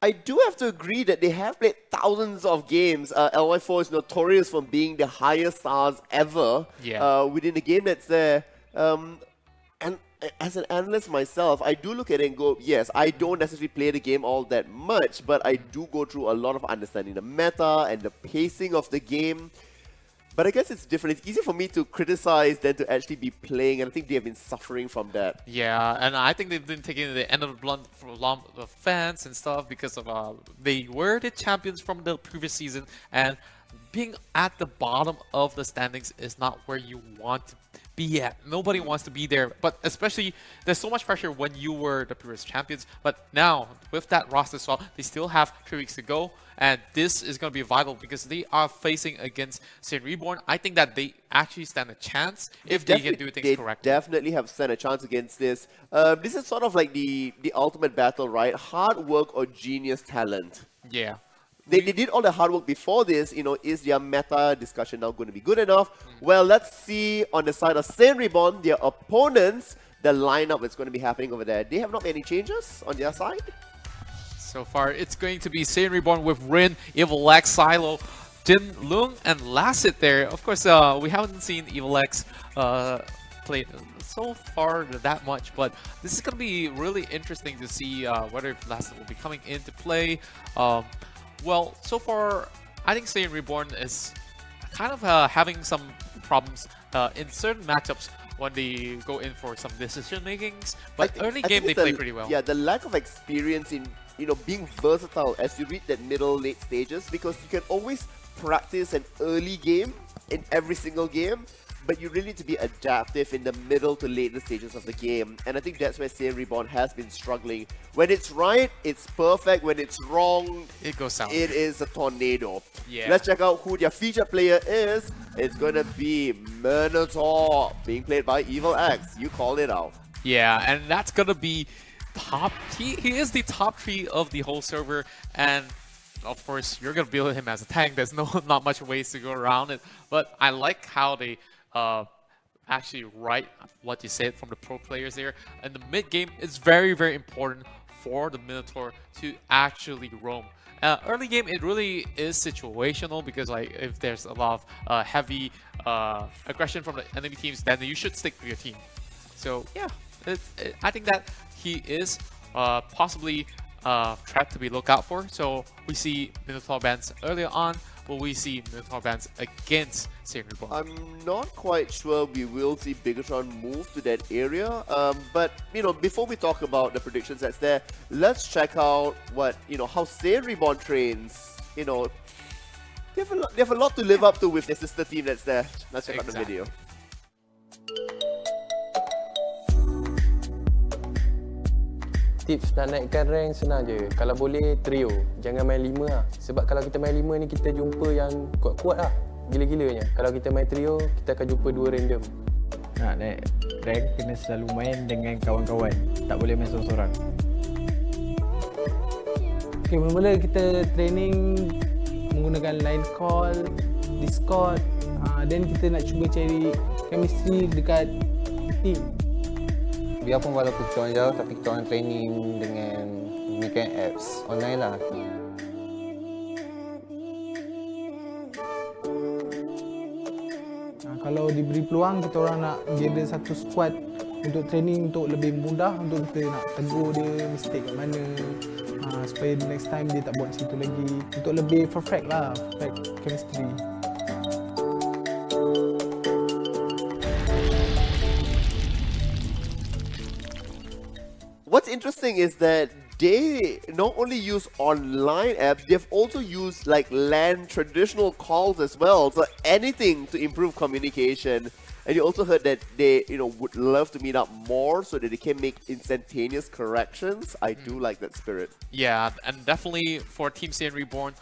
I do have to agree that they have played thousands of games. LY4 is notorious for being the highest stars ever within the game that's there. And as an analyst myself, I do look at it and go, yes, I don't necessarily play the game all that much, but I do go through a lot of understanding the meta and the pacing of the game. But I guess it's different. It's easier for me to criticize than to actually be playing, and I think they have been suffering from that. Yeah, and I think they've been taking the end of the blunt for a lot of fans and stuff because of they were the champions from the previous season, and being at the bottom of the standings is not where you want to be at. Nobody wants to be there, but especially there's so much pressure when you were the previous champions. But now with that roster swap, they still have 3 weeks to go, and this is going to be vital because they are facing against Sin Reborn. I think that they actually stand a chance if they can do things correctly. They definitely have stand a chance against this. This is sort of like the ultimate battle, right? Hard work or genius talent. Yeah. They did all the hard work before this, you know, is their meta discussion now going to be good enough? Well, let's see on the side of Sin Reborn, their opponents, the lineup that's going to be happening over there. They have not made any changes on their side. So far, it's going to be Sin Reborn with Rin, EVOS, Silo, Jin Lung, and Lasset there. Of course, we haven't seen EVOS play so far that much, but this is going to be really interesting to see whether Lasset will be coming into play. Well, so far, I think Sin Reborn is kind of having some problems in certain matchups when they go in for some decision makings. But early game, they play pretty well. Yeah, the lack of experience in being versatile as you reach that middle late stages, because you can always practice an early game in every single game, but you really need to be adaptive in the middle to later stages of the game. And I think that's where Sin Reborn has been struggling. When it's right, it's perfect. When it's wrong, it goes south. It is a tornado. Yeah. Let's check out who their featured player is. It's going to be Minotaur, being played by EVOS. You called it out. Yeah, and that's going to be top. He is the top 3 of the whole server, and of course, you're going to build him as a tank. There's not much ways to go around it, but I like how they actually write what you said from the pro players there. And the mid game is very, very important for the Minotaur to actually roam. Early game, it really is situational because like if there's a lot of heavy aggression from the enemy teams, then you should stick to your team. So yeah, I think that he is possibly threat to be looked out for. So we see Minotaur bans earlier on. Will we see Minotaur bans against Sin Reborn? I'm not quite sure we will see Bigatron move to that area. But before we talk about the predictions that's there, let's check out what how Sin Reborn trains. They have a lot to live up to with their sister team that's there. Let's check out the video. Tips nak naikkan rank senang je. Kalau boleh trio, jangan main 5 lah. Sebab kalau kita main 5 ni kita jumpa yang kuat-kuat lah. Gila-gilanya. Kalau kita main trio, kita akan jumpa 2 random. Nak naik rank kena selalu main dengan kawan-kawan. Tak boleh main seorang-seorang. Okay, mula-mula kita training menggunakan line call, Discord. Then kita nak cuba cari chemistry dekat team. Biarpun walaupun kita orang jauh, tapi kita orang training dengan menggunakan apps online lah. Kalau diberi peluang, kita orang nak gather satu squad untuk training untuk lebih mudah, untuk kita nak tegur dia mistake kat mana, supaya next time dia tak buat situ lagi, untuk lebih perfect lah, perfect chemistry. What's interesting is that they not only use online apps, they've also used like LAN traditional calls as well. So anything to improve communication. And you also heard that they, would love to meet up more so that they can make instantaneous corrections. I do like that spirit. Yeah, and definitely for Team Sin Reborn,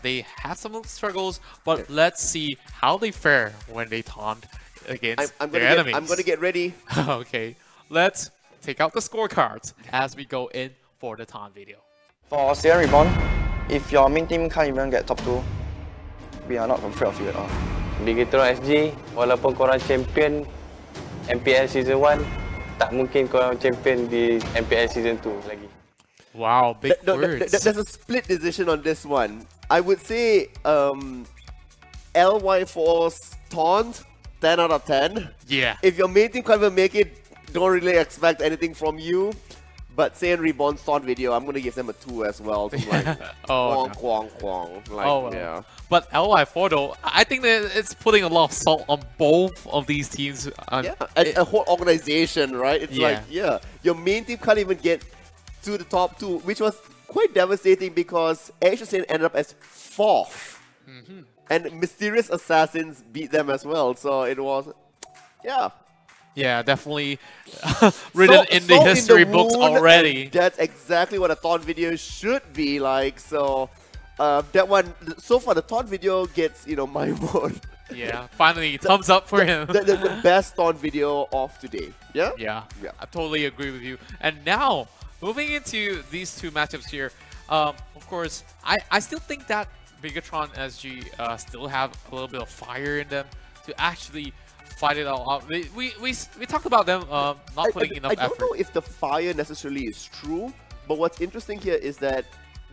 they have some struggles, but let's see how they fare when they taunt against their enemies. I'm gonna get ready. Okay, let's take out the scorecards as we go in for the taunt video. For Sin Reborn, if your main team can't even get top 2, we are not afraid of you at all. Bigatron SG, walaupun korang champion MPL Season 1, tak mungkin korang champion di MPL Season 2 lagi. Wow, big words. There's a split decision on this one. I would say LY4's taunt, 10 out of 10. Yeah. If your main team can't even make it, don't really expect anything from you. But Saiyan Reborn's taunt video, I'm gonna give them a 2 as well. So like, Oh, quang, quang. Like, Oh, well. yeah. But LY4 though, I think that it's putting a lot of salt on both of these teams. Yeah, a whole organization, right? It's Yeah. like, yeah, your main team can't even get to the top 2, which was quite devastating because Aerowolf ended up as 4th. And Mysterious Assassins beat them as well, so it was, yeah. Yeah, definitely written in the history books already. That's exactly what a taunt video should be like, so that one, so far the taunt video gets, my vote. Yeah, finally, thumbs up for him. The best taunt video of today, yeah? Yeah, Yeah. I totally agree with you. And now, moving into these two matchups here, of course, I still think that Bigatron SG still have a little bit of fire in them to actually fight it all out. We talked about them not putting enough effort. I don't know if the fire necessarily is true, but what's interesting here is that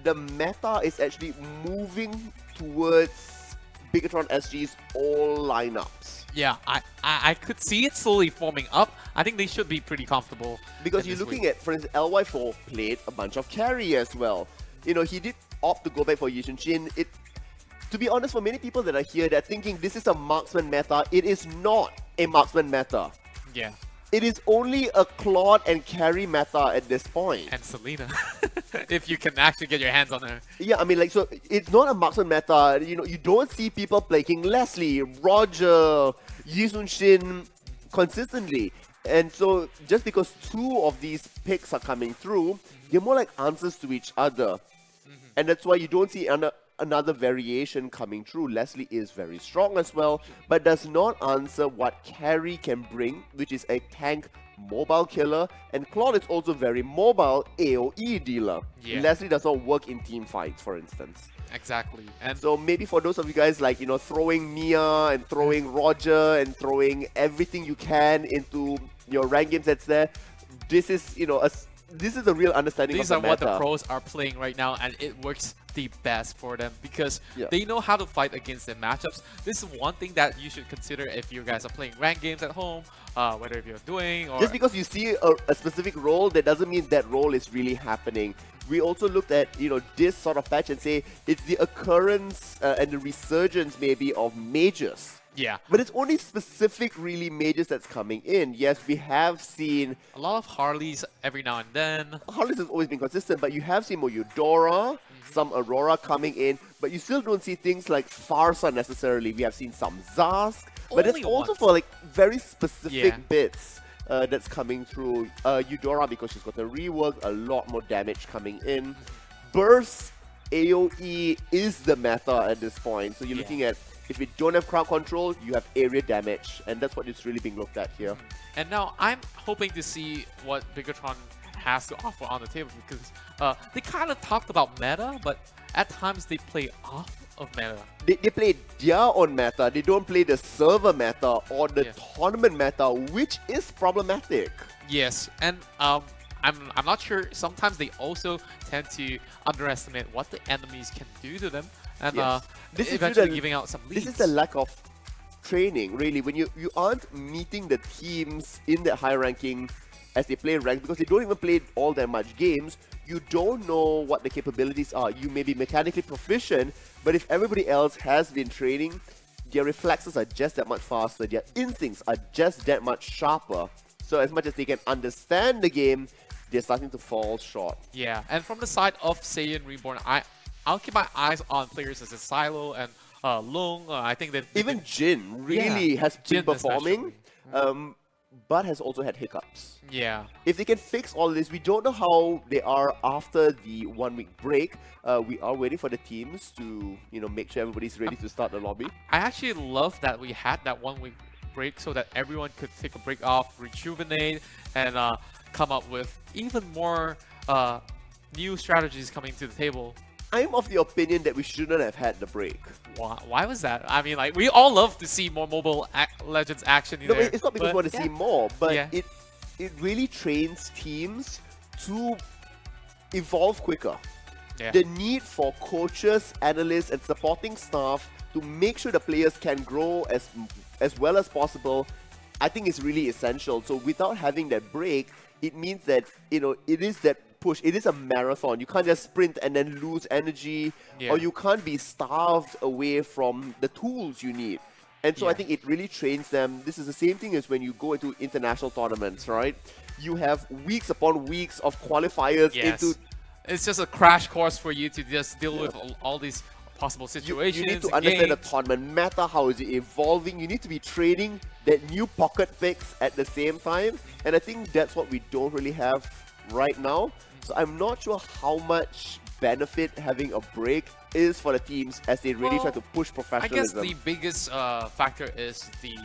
the meta is actually moving towards Bigatron SG's all lineups. Yeah, I could see it slowly forming up. I think they should be pretty comfortable. Because you're looking at, for instance, LY4 played a bunch of carry as well. He did opt to go back for Yishunshin. To be honest, for many people that are here, they're thinking this is a marksman meta. It is not a marksman meta. Yeah. It is only a Claude and carry meta at this point. And Selena, if you can actually get your hands on her. Yeah, I mean, like, so it's not a marksman meta. You don't see people playing Leslie, Roger, Yisunshin consistently. And so just because 2 of these picks are coming through, they're more like answers to each other. And that's why you don't see another variation coming through. Leslie is very strong as well, but does not answer what carry can bring, which is a tank mobile killer, and Claude is also very mobile AoE dealer. Yeah. Leslie does not work in team fights, for instance. Exactly. And So maybe for those of you guys like, throwing Mia and throwing Roger and throwing everything you can into your rank games that's there, this is, this is a real understanding these of are the what meta. the pros are playing right now, and it works the best for them because Yeah. they know how to fight against their matchups. This is one thing that you should consider if you guys are playing ranked games at home, whether if you're doing or... Just because you see a specific role, that doesn't mean that role is really happening. We also looked at, this sort of patch and say it's the occurrence and the resurgence maybe of mages. Yeah. But it's only specific really mages that's coming in. Yes, we have seen... A lot of Harleys every now and then. Harleys has always been consistent, but you have seen more Eudora, some Aurora coming in, but you still don't see things like Farsa necessarily. We have seen some Zask, but it's Only also once. for like very specific Yeah. bits that's coming through. Eudora, because she's got a rework, a lot more damage coming in. Burst AoE is the meta at this point, so you're looking at, if you don't have crowd control, you have area damage, and that's what is really being looked at here. And now I'm hoping to see what Bigatron has to offer on the table because they kind of talked about meta, but at times they play off of meta. They play their own meta, they don't play the server meta or the tournament meta, which is problematic. Yes, and I'm not sure. Sometimes they also tend to underestimate what the enemies can do to them, and This is eventually the- giving out some leads. This is the lack of training, really. When you aren't meeting the teams in that high ranking as they play ranked, because they don't even play all that much games, you don't know what the capabilities are. You may be mechanically proficient, but if everybody else has been training, their reflexes are just that much faster, their instincts are just that much sharper. So as much as they can understand the game, they're starting to fall short. Yeah, and from the side of Saiyan Reborn, I'll keep my eyes on players such as Silo and Lung. I think that Even Jin really has been Jin performing, but has also had hiccups. Yeah. If they can fix all this, we don't know how they are after the 1 week break. We are waiting for the teams to, make sure everybody's ready to start the lobby. I actually love that we had that 1 week break so that everyone could take a break off, rejuvenate, and come up with even more new strategies coming to the table. I'm of the opinion that we shouldn't have had the break. Why was that? I mean, like, we all love to see more Mobile Legends action in No, there. it's not because we want to see more, but Yeah. it really trains teams to evolve quicker. Yeah. The need for coaches, analysts, and supporting staff to make sure the players can grow as well as possible, I think is really essential. So without having that break, it means that, you know, it is that push. It is a marathon. You can't just sprint and then lose energy, or you can't be starved away from the tools you need. And so I think it really trains them. This is the same thing as when you go into international tournaments, right? You have weeks upon weeks of qualifiers into... It's just a crash course for you to just deal with all these possible situations. You need to understand the tournament meta, how is it evolving. You need to be trading that new pocket picks at the same time. And I think that's what we don't really have right now. So I'm not sure how much benefit having a break is for the teams as they really try to push professionalism. I guess the biggest factor is the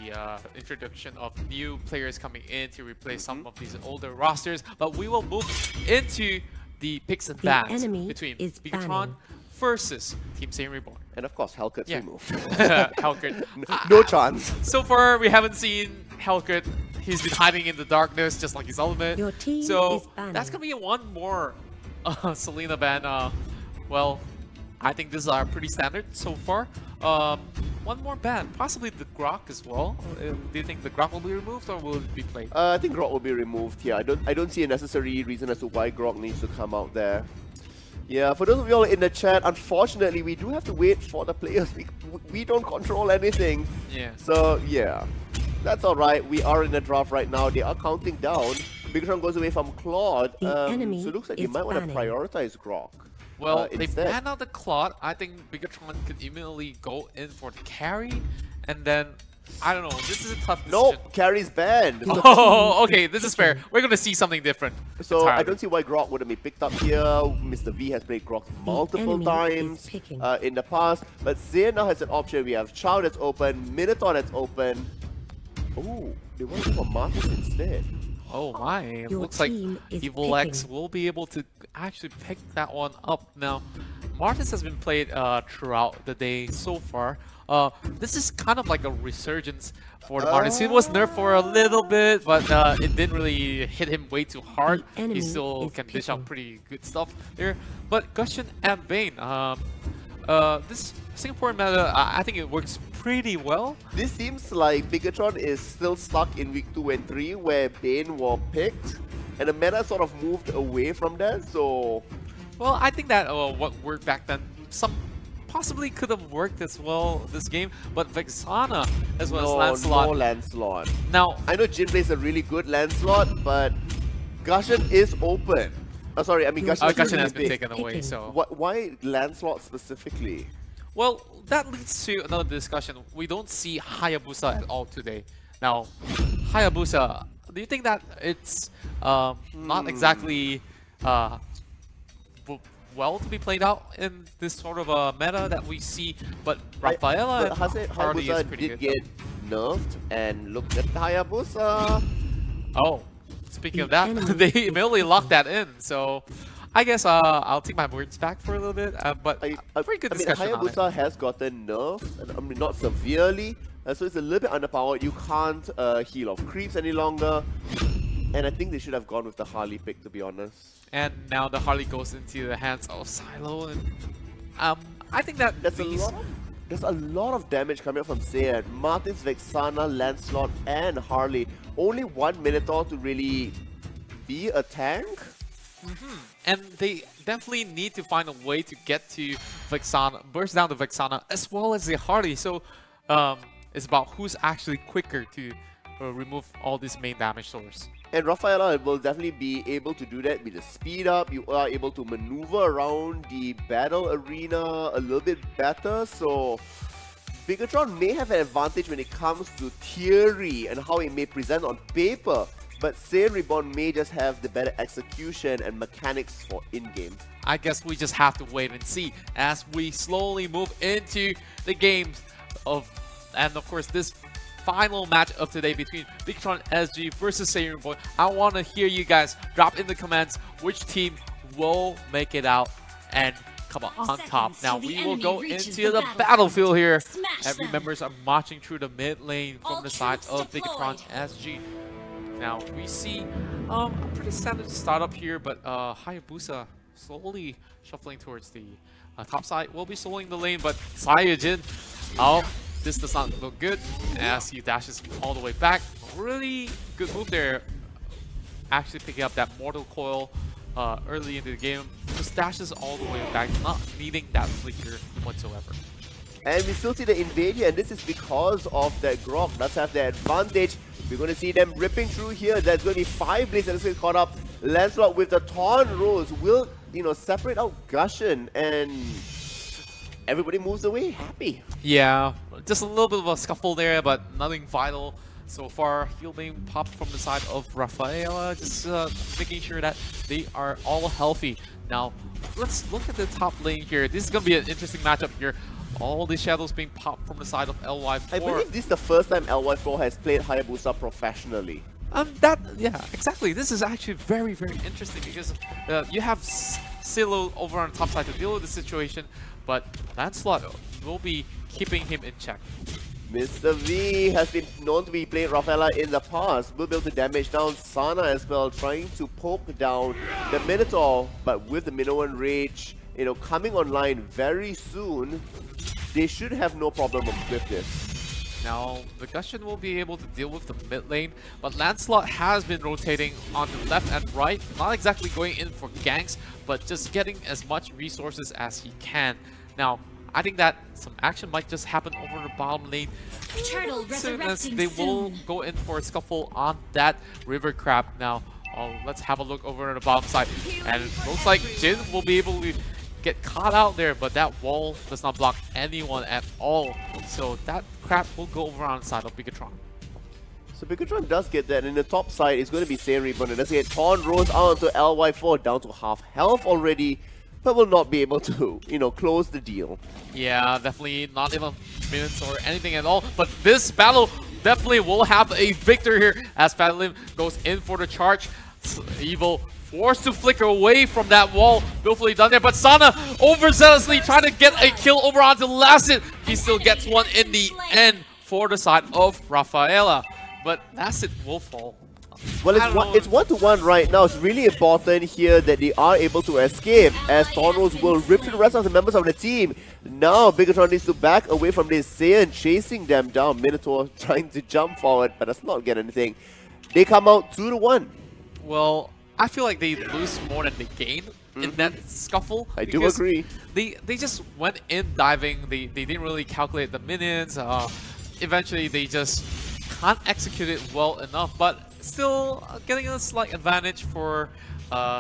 introduction of new players coming in to replace some of these older rosters. But we will move into the picks and bans between Bigatron versus Team Saiyan Reborn. And of course, Hellcut's removed. Hellcut. No chance. So far, we haven't seen Hellcut. He's been hiding in the darkness just like his ultimate. Your team so is that's going to be one more Selena ban. Well, I think these are pretty standard so far. One more ban, possibly the Grok as well. Do you think the Grok will be removed or will it be played? I think Grok will be removed here. I don't see a necessary reason as to why Grok needs to come out there. Yeah, for those of you all in the chat, unfortunately, we do have to wait for the players. We don't control anything. Yeah. So, yeah. That's alright. We are in the draft right now. They are counting down. Bigatron goes away from Claude. So it looks like you might want to prioritize Grok. Well, they ban out the Claude. I think Bigatron could immediately go in for the carry. And then, I don't know, this is a tough decision. Nope, carry's banned. Oh, okay, this is fair. We're going to see something different. So entirely. I don't see why Grok wouldn't be picked up here. Mr. V has played Grok multiple times in the past. But Zayn now has an option. We have Chow that's open, Minotaur that's open. Oh, they want to go for Marcus instead. Oh my, it looks like EVOS will be able to actually pick that one up. Now, Martis has been played throughout the day so far. This is kind of like a resurgence for the Martis. He was nerfed for a little bit, but it didn't really hit him way too hard. He still can dish out pretty good stuff there. But Gushin and Bane, this Singapore meta, I think it works pretty well. This seems like Bigatron is still stuck in week 2 and 3 where Bane were picked and the meta sort of moved away from that, so... Well, I think that what worked back then, possibly could have worked as well this game, but Vexana as well as Lancelot. No Lancelot. Now, I know Jin plays a really good Lancelot, but Gushin is open. Oh, sorry, I mean Gushin has been taken away, so... Why Lancelot specifically? Well, that leads to another discussion. We don't see Hayabusa at all today. Now, Hayabusa, do you think that it's not exactly well to be played out in this sort of a meta that we see? But Rafaela and Harley is pretty good. Did get nerfed, and look at Hayabusa. Oh, speaking of that, they immediately locked that in. So I guess I'll take my words back for a little bit, but a pretty good discussion on it. Hayabusa has gotten nerfed, I mean not severely, so it's a little bit underpowered. You can't heal off creeps any longer, and I think they should have gone with the Harley pick, to be honest. And now the Harley goes into the hands of Silo, and I think that there's a lot of damage coming up from Zayn. Martins, Vexana, Lancelot, and Harley. Only one Minotaur to really be a tank? And they definitely need to find a way to get to Vexana, burst down the Vexana, as well as the Harley. So it's about who's actually quicker to remove all these main damage source. And Rafaela will definitely be able to do that with the speed up. You are able to maneuver around the battle arena a little bit better. So Bigatron may have an advantage when it comes to theory and how it may present on paper. But Saiyan Reborn may just have the better execution and mechanics for in-game. I guess we just have to wait and see as we slowly move into the games and of course this final match of today between Bigatron SG versus Saiyan Reborn. I want to hear you guys drop in the comments which team will make it out and come on top. Now we will go into the battlefield here. Every members are marching through the mid lane from the side of Bigatron SG. Now we see a pretty standard startup here, but Hayabusa slowly shuffling towards the top side. Will be slowing the lane, but Saiyajin, oh, this does not look good as he dashes all the way back. Really good move there. Actually picking up that Mortal Coil early into the game. Just dashes all the way back, not needing that flicker whatsoever. And we still see the invade here, and this is because of that Grok does have the advantage. We're going to see them ripping through here. There's going to be 5 blades that is caught up. Lancelot with the Taunt Rose will, separate out Gushin, and everybody moves away happy. Yeah, just a little bit of a scuffle there, but nothing vital so far. Heal being popped from the side of Rafaela, just making sure that they are all healthy. Now, let's look at the top lane here. This is going to be an interesting matchup here. All the shadows being popped from the side of LY4. I believe this is the first time LY4 has played Hayabusa professionally. Yeah, exactly. This is actually very, very interesting because you have Silo over on the top side to deal with the situation, but Lancelot will be keeping him in check. Mr. V has been known to be playing Rafaela in the past. Will be able to damage down Sana as well, trying to poke down the Minotaur, but with the Minoan Rage, coming online very soon, they should have no problem with this. Now, the Gushin will be able to deal with the mid lane, but Lancelot has been rotating on the left and right, not exactly going in for ganks, but just getting as much resources as he can. Now, I think that some action might just happen over the bottom lane. Soon as they will go in for a scuffle on that River Crab. Now, let's have a look over on the bottom side. And it looks like Jin will be able to get caught out there, but that wall does not block anyone at all. So that crab will go over on the side of Bigatron. So Bigatron does get that. In the top side, it's going to be Saiyan Reborn. It does get Taunt Rose out onto LY4, down to half health already, but will not be able to, close the deal. Yeah, definitely not even minutes or anything at all. But this battle definitely will have a victor here as Fatalin goes in for the charge. Evil forced to flicker away from that wall. Beautifully done there, but Sana overzealously trying to get a kill over onto Lasset. He still gets one in the end for the side of Rafaela, but Lasset will fall. Well, it's 1-1 right now. It's really important here that they are able to escape, as Taunt will rip to the rest of the members of the team. Now, Bigatron needs to back away from this. Saiyan chasing them down. Minotaur trying to jump forward, but does not get anything. They come out 2-1. Well, I feel like they lose more than they gain in that scuffle. I do agree. They just went in diving. They didn't really calculate the minions. Eventually, they just can't execute it well enough, but still getting a slight advantage for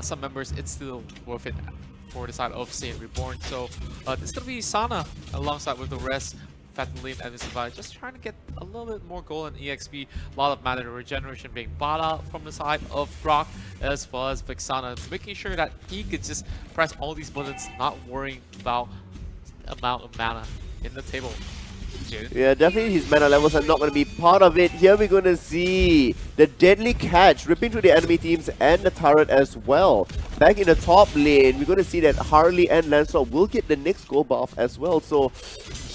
some members. It's still worth it for the side of Saiyan Reborn. So it's going to be Sana alongside with the rest. Fatalin and Survive, just trying to get a little bit more gold and EXP. A lot of mana regeneration being bought out from the side of Grok, as well as Vexana, making sure that he could just press all these buttons, not worrying about the amount of mana in the table. Yeah, definitely his mana levels are not going to be part of it. Here we're going to see the deadly catch ripping through the enemy teams and the turret as well. Back in the top lane, we're going to see that Harley and Lancelot will get the next gold buff as well. So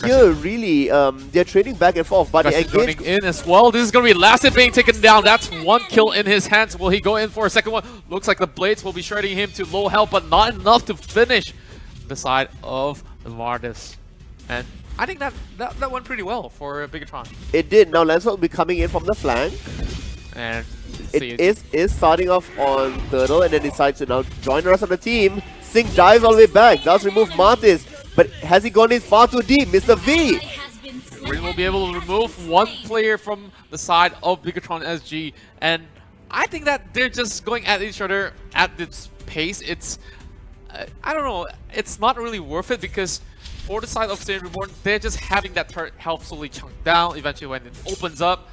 here, really, they're trading back and forth, but they engage in as well. This is going to be Lasset being taken down. That's one kill in his hands. Will he go in for a second one? Looks like the blades will be shredding him to low health, but not enough to finish the side of the Vardis. And I think that went pretty well for Bigatron. It did. Now Lancelot will be coming in from the flank. And it is starting off on Turtle and then decides to now join the rest of the team. Sing dives all the way back, does remove Martis, but has he gone in far too deep? Mr. V! Rin will be able to remove one player from the side of Bigatron SG, and I think that they're just going at each other at this pace. It's, I don't know, it's not really worth it because for the side of Saiyan Reborn, they're just having that turret health slowly chunked down. Eventually when it opens up,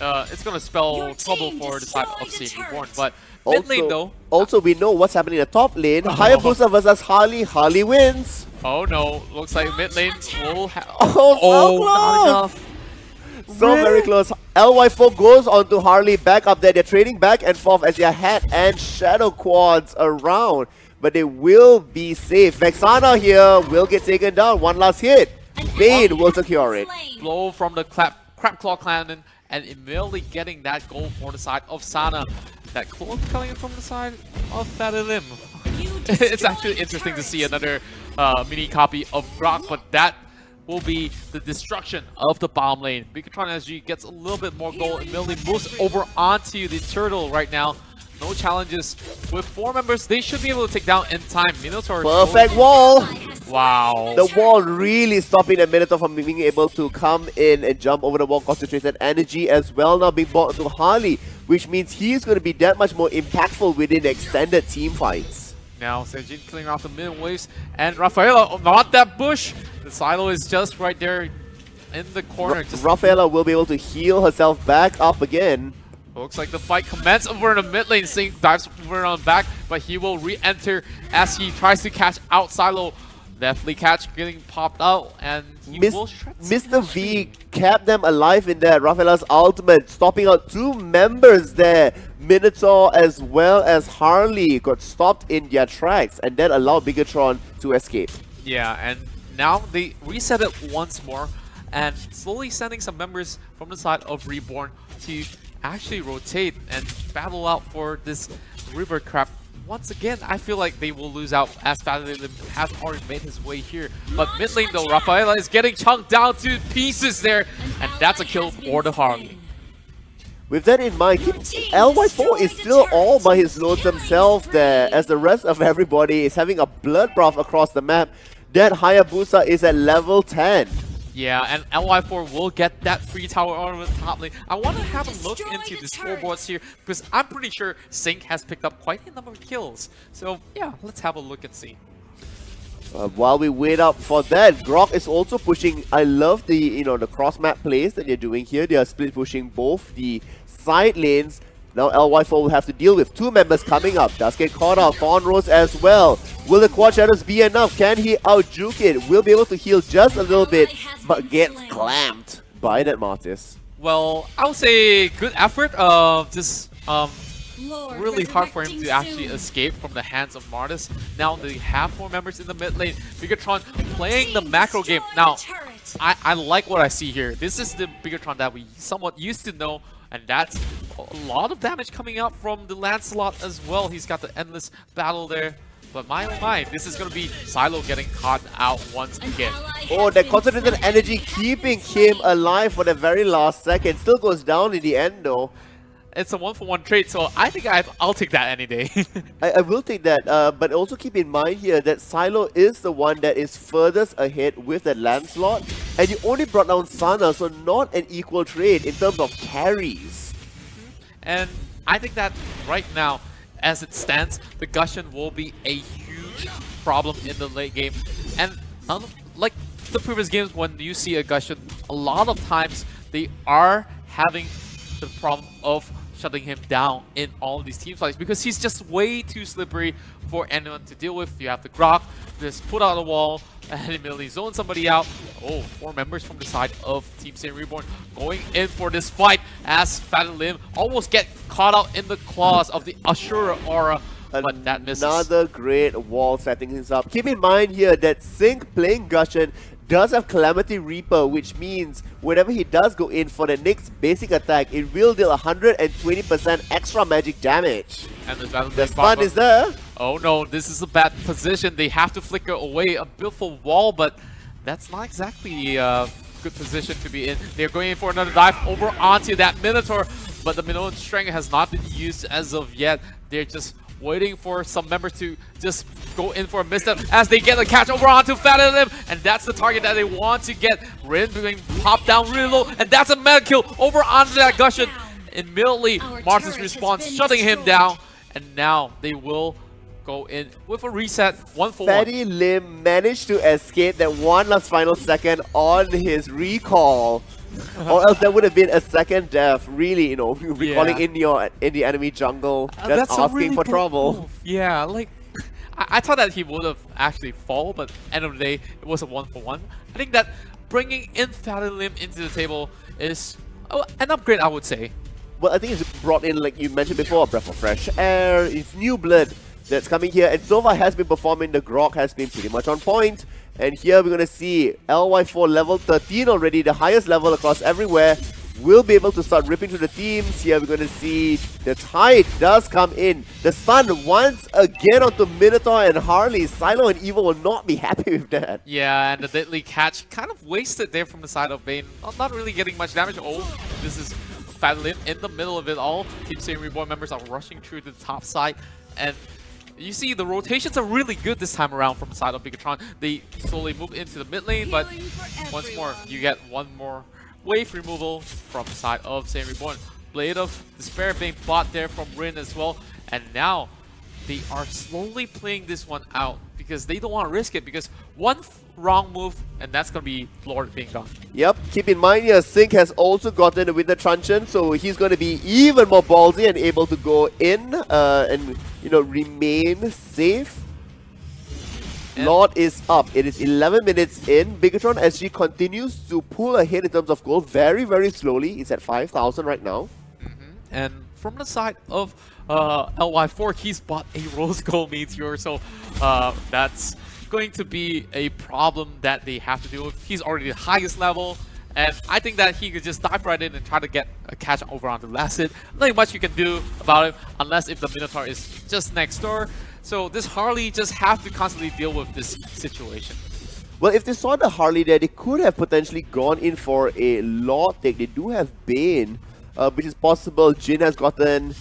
it's going to spell trouble for the side of Saiyan Reborn. But mid lane though... Also, we know what's happening in the top lane. Hayabusa versus Harley. Harley wins. Oh no, looks like mid lane will have... Oh, not enough. So very close. LY4 goes on to Harley back up there. They're trading back and forth as their hat and shadow quads around. But they will be safe. Vexana here will get taken down. One last hit. Bane will secure it. Blow from the Crab Claw Clan and immediately getting that goal for the side of Sana. That claw coming in from the side of Fatalin. It's actually interesting to see another mini copy of Grok, but that will be the destruction of the bottom lane. Menggunakan SG gets a little bit more gold and immediately moves over onto the turtle right now. No challenges. With 4 members, they should be able to take down in time. Minotaur. Perfect wall! Wow. The wall really stopping the Minotaur from being able to come in and jump over the wall. Concentrated energy as well now being brought to Harley, which means he's going to be that much more impactful within extended team fights. Now Sejin clearing off the mid waves, and Rafaela, not that bush. The silo is just right there in the corner. Rafaela will be able to heal herself back up again. Looks like the fight commences over in the mid lane. Sync dives over on back, but he will re-enter as he tries to catch out Silo. Definitely catch getting popped out, and he will shred. Mr. V kept them alive in there. Rafaela's ultimate, stopping out 2 members there. Minotaur as well as Harley got stopped in their tracks, and that allowed Bigatron to escape. Yeah, and now they reset it once more, and slowly sending some members from the side of Reborn to actually rotate and battle out for this river crab. Once again, I feel like they will lose out as Pertandingan has already made his way here. But mid lane though, Rafaela is getting chunked down to pieces there, and that's a kill for the Harley. With that in mind, LY4 is still all by his lonesome self there, as the rest of everybody is having a bloodbath across the map. That Hayabusa is at level 10. Yeah, and LY4 will get that free tower on the top lane. I want to have a look into the scoreboards here, because I'm pretty sure Sync has picked up quite a number of kills. So yeah, let's have a look and see. While we wait up for that, Grok is also pushing. I love the the cross map plays that they're doing here. They are split pushing both the side lanes. Now LY4 will have to deal with 2 members coming up. Does get caught out. Thorn Rose as well. Will the Quad Shadows be enough? Can he out-juke it? Will be able to heal just a little bit, but gets clamped by that Martis. Well, I would say good effort. Just really hard for him to actually escape from the hands of Martis. Now they have 4 members in the mid lane. Bigatron playing the macro game. Now, I like what I see here. This is the Bigatron that we somewhat used to know. And that's a lot of damage coming out from the Lancelot as well. He's got the endless battle there. But my oh my, this is going to be Silo getting caught out once again. Oh, that concentrated energy keeping him alive for the very last second. Still goes down in the end though. It's a 1-for-1 trade, so I think I'll take that any day. I will take that, but also keep in mind here that Silo is the one that is furthest ahead with that Lancelot, and you only brought down Sana, so not an equal trade in terms of carries. And I think that right now, as it stands, the Gusion will be a huge problem in the late game. And like the previous games, when you see a Gusion, a lot of times they are having the problem of shutting him down in all of these team fights because he's just way too slippery for anyone to deal with. You have the Grok, just put out a wall and immediately zone somebody out. Oh, 4 members from the side of Team Saint Reborn going in for this fight as Pertandingan almost get caught out in the claws of the Ashura aura, but that misses. Another great wall setting things up. Keep in mind here that Sync playing Gusion does have Calamity Reaper, which means whenever he does go in for the next basic attack, it will deal 120% extra magic damage. And the stun is there. Oh no, this is a bad position. They have to flicker away a beautiful wall, but that's not exactly a good position to be in. They're going in for another dive over onto that Minotaur, but the Minotaur strength has not been used as of yet. They're just waiting for some members to just go in for a misstep as they get a catch over onto Pertandingan, and that's the target that they want to get. Rin being popped down really low, and that's a meta kill over onto that Gusion. Immediately, Martin's response shutting him down, and now they will go in with a reset, 1-for-1. Fatty Lim managed to escape that one last final second on his recall. Or else that would have been a second death, really, recalling in the enemy jungle, just asking really for trouble. Move. Yeah, like, I thought that he would have actually fall, but end of the day, it was a 1-for-1. I think that bringing in Pertandingan into the table is an upgrade, I would say. Well, I think it's brought in, like you mentioned before, a breath of fresh air, it's new blood that's coming here, and so far has been performing. The Grok has been pretty much on point. And here we're going to see LY4 level 13 already, the highest level across everywhere. will be able to start ripping through the teams. Here we're going to see the tide does come in. The stun once again onto Minotaur and Harley. Silo and Evo will not be happy with that. Yeah, and the deadly catch kind of wasted there from the side of Bane. Not really getting much damage. Oh, this is Fadlin in the middle of it all. Team Same Reborn members are rushing through to the top side. And you see the rotations are really good this time around from the side of Bigatron. They slowly move into the mid lane, but once more, you get one more wave removal from the side of Same Reborn. Blade of Despair being bought there from Rin as well. And now they are slowly playing this one out because they don't want to risk it, because one wrong move and that's going to be Lord being gone. Yep, keep in mind here, Sync has also gotten the Winter Truncheon, so he's going to be even more ballsy and able to go in and, you know, remain safe. And Lord is up. It is 11 minutes in. Bigatron SG continues to pull ahead in terms of gold very, very slowly. It's at 5,000 right now. And from the side of LY4, he's bought a Rose Gold Meteor, so that's going to be a problem that they have to deal with. He's already the highest level, and I think that he could just dive right in and try to get a catch over onto Lacid. Nothing much you can do about it, unless if the Minotaur is just next door. So this Harley just have to constantly deal with this situation. Well, if they saw the Harley there, they could have potentially gone in for a Lord take. They do have Bane, which is possible. Jin has gotten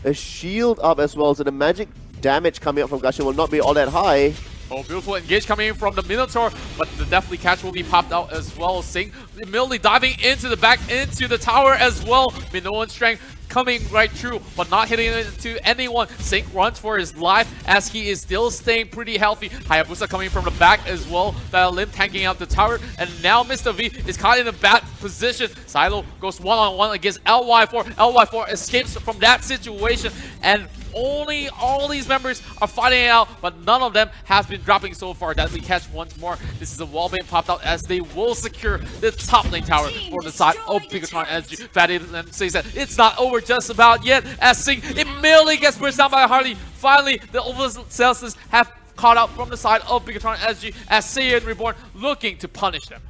a shield up as well, so the magic damage coming up from Gushing will not be all that high. Oh, beautiful engage coming in from the Minotaur, but the definitely catch will be popped out as well. Sing immediately diving into the back, into the tower as well. Minoan strength coming right through, but not hitting into anyone. Sync runs for his life as he is still staying pretty healthy. Hayabusa coming from the back as well. Lim tanking out the tower, and now Mr. V is caught in a bad position. Silo goes one-on-one against LY4. LY4 escapes from that situation, and only all these members are fighting it out, but none of them has been dropping so far. Deadly catch once more. This is a wall being popped out as they will secure the top lane tower for the side of Bigatron SG. Fatty says that it's not over just about yet, as Sing immediately gets pushed down by Harley. Finally, the overzealous have caught up from the side of Bigatron SG as Saiyan Reborn looking to punish them.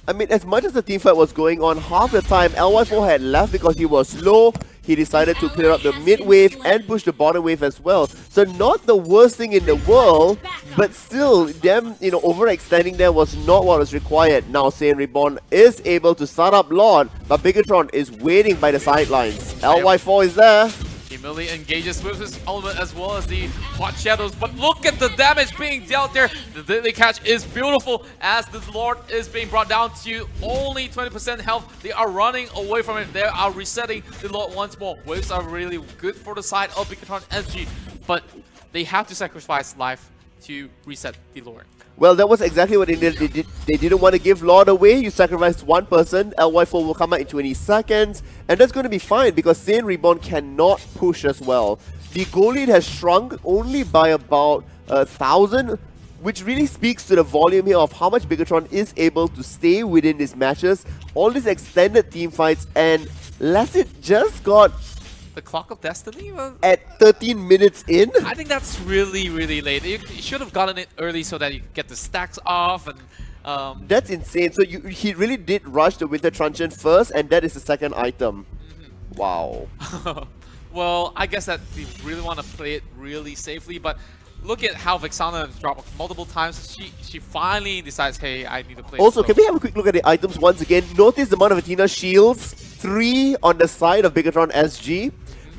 I mean, as much as the teamfight was going on, half the time LY4 had left because he was slow. He decided to clear up the mid wave and push the bottom wave as well. So not the worst thing in the world, but still, them, you know, overextending there was not what was required. Now Saiyan Reborn is able to start up Lord, but Bigatron is waiting by the sidelines. LY4 is there. He immediately engages with his element as well as the hot shadows, but look at the damage being dealt there. The deadly catch is beautiful as the Lord is being brought down to only 20% health. They are running away from it. They are resetting the Lord once more. Waves are really good for the side of Bigatron SG, but they have to sacrifice life to reset the Lord. Well, that was exactly what they did. They didn't want to give Lord away. You sacrificed one person. LY4 will come out in 20 seconds. And that's going to be fine because Saiyan Reborn cannot push as well. The goal lead has shrunk only by about 1,000, which really speaks to the volume here of how much Bigatron is able to stay within these matches. All these extended team fights, and Lacid just got the Clock of Destiny? At 13 minutes in? I think that's really, really late. You should have gotten it early so that you could get the stacks off. And that's insane. So he really did rush the Winter Truncheon first, and that is the second item. Wow. Well, I guess that they really want to play it really safely, but look at how Vexana has dropped multiple times. She finally decides, hey, I need to play. Also, can we have a quick look at the items once again? Notice the amount of Athena shields. 3 on the side of Bigatron SG.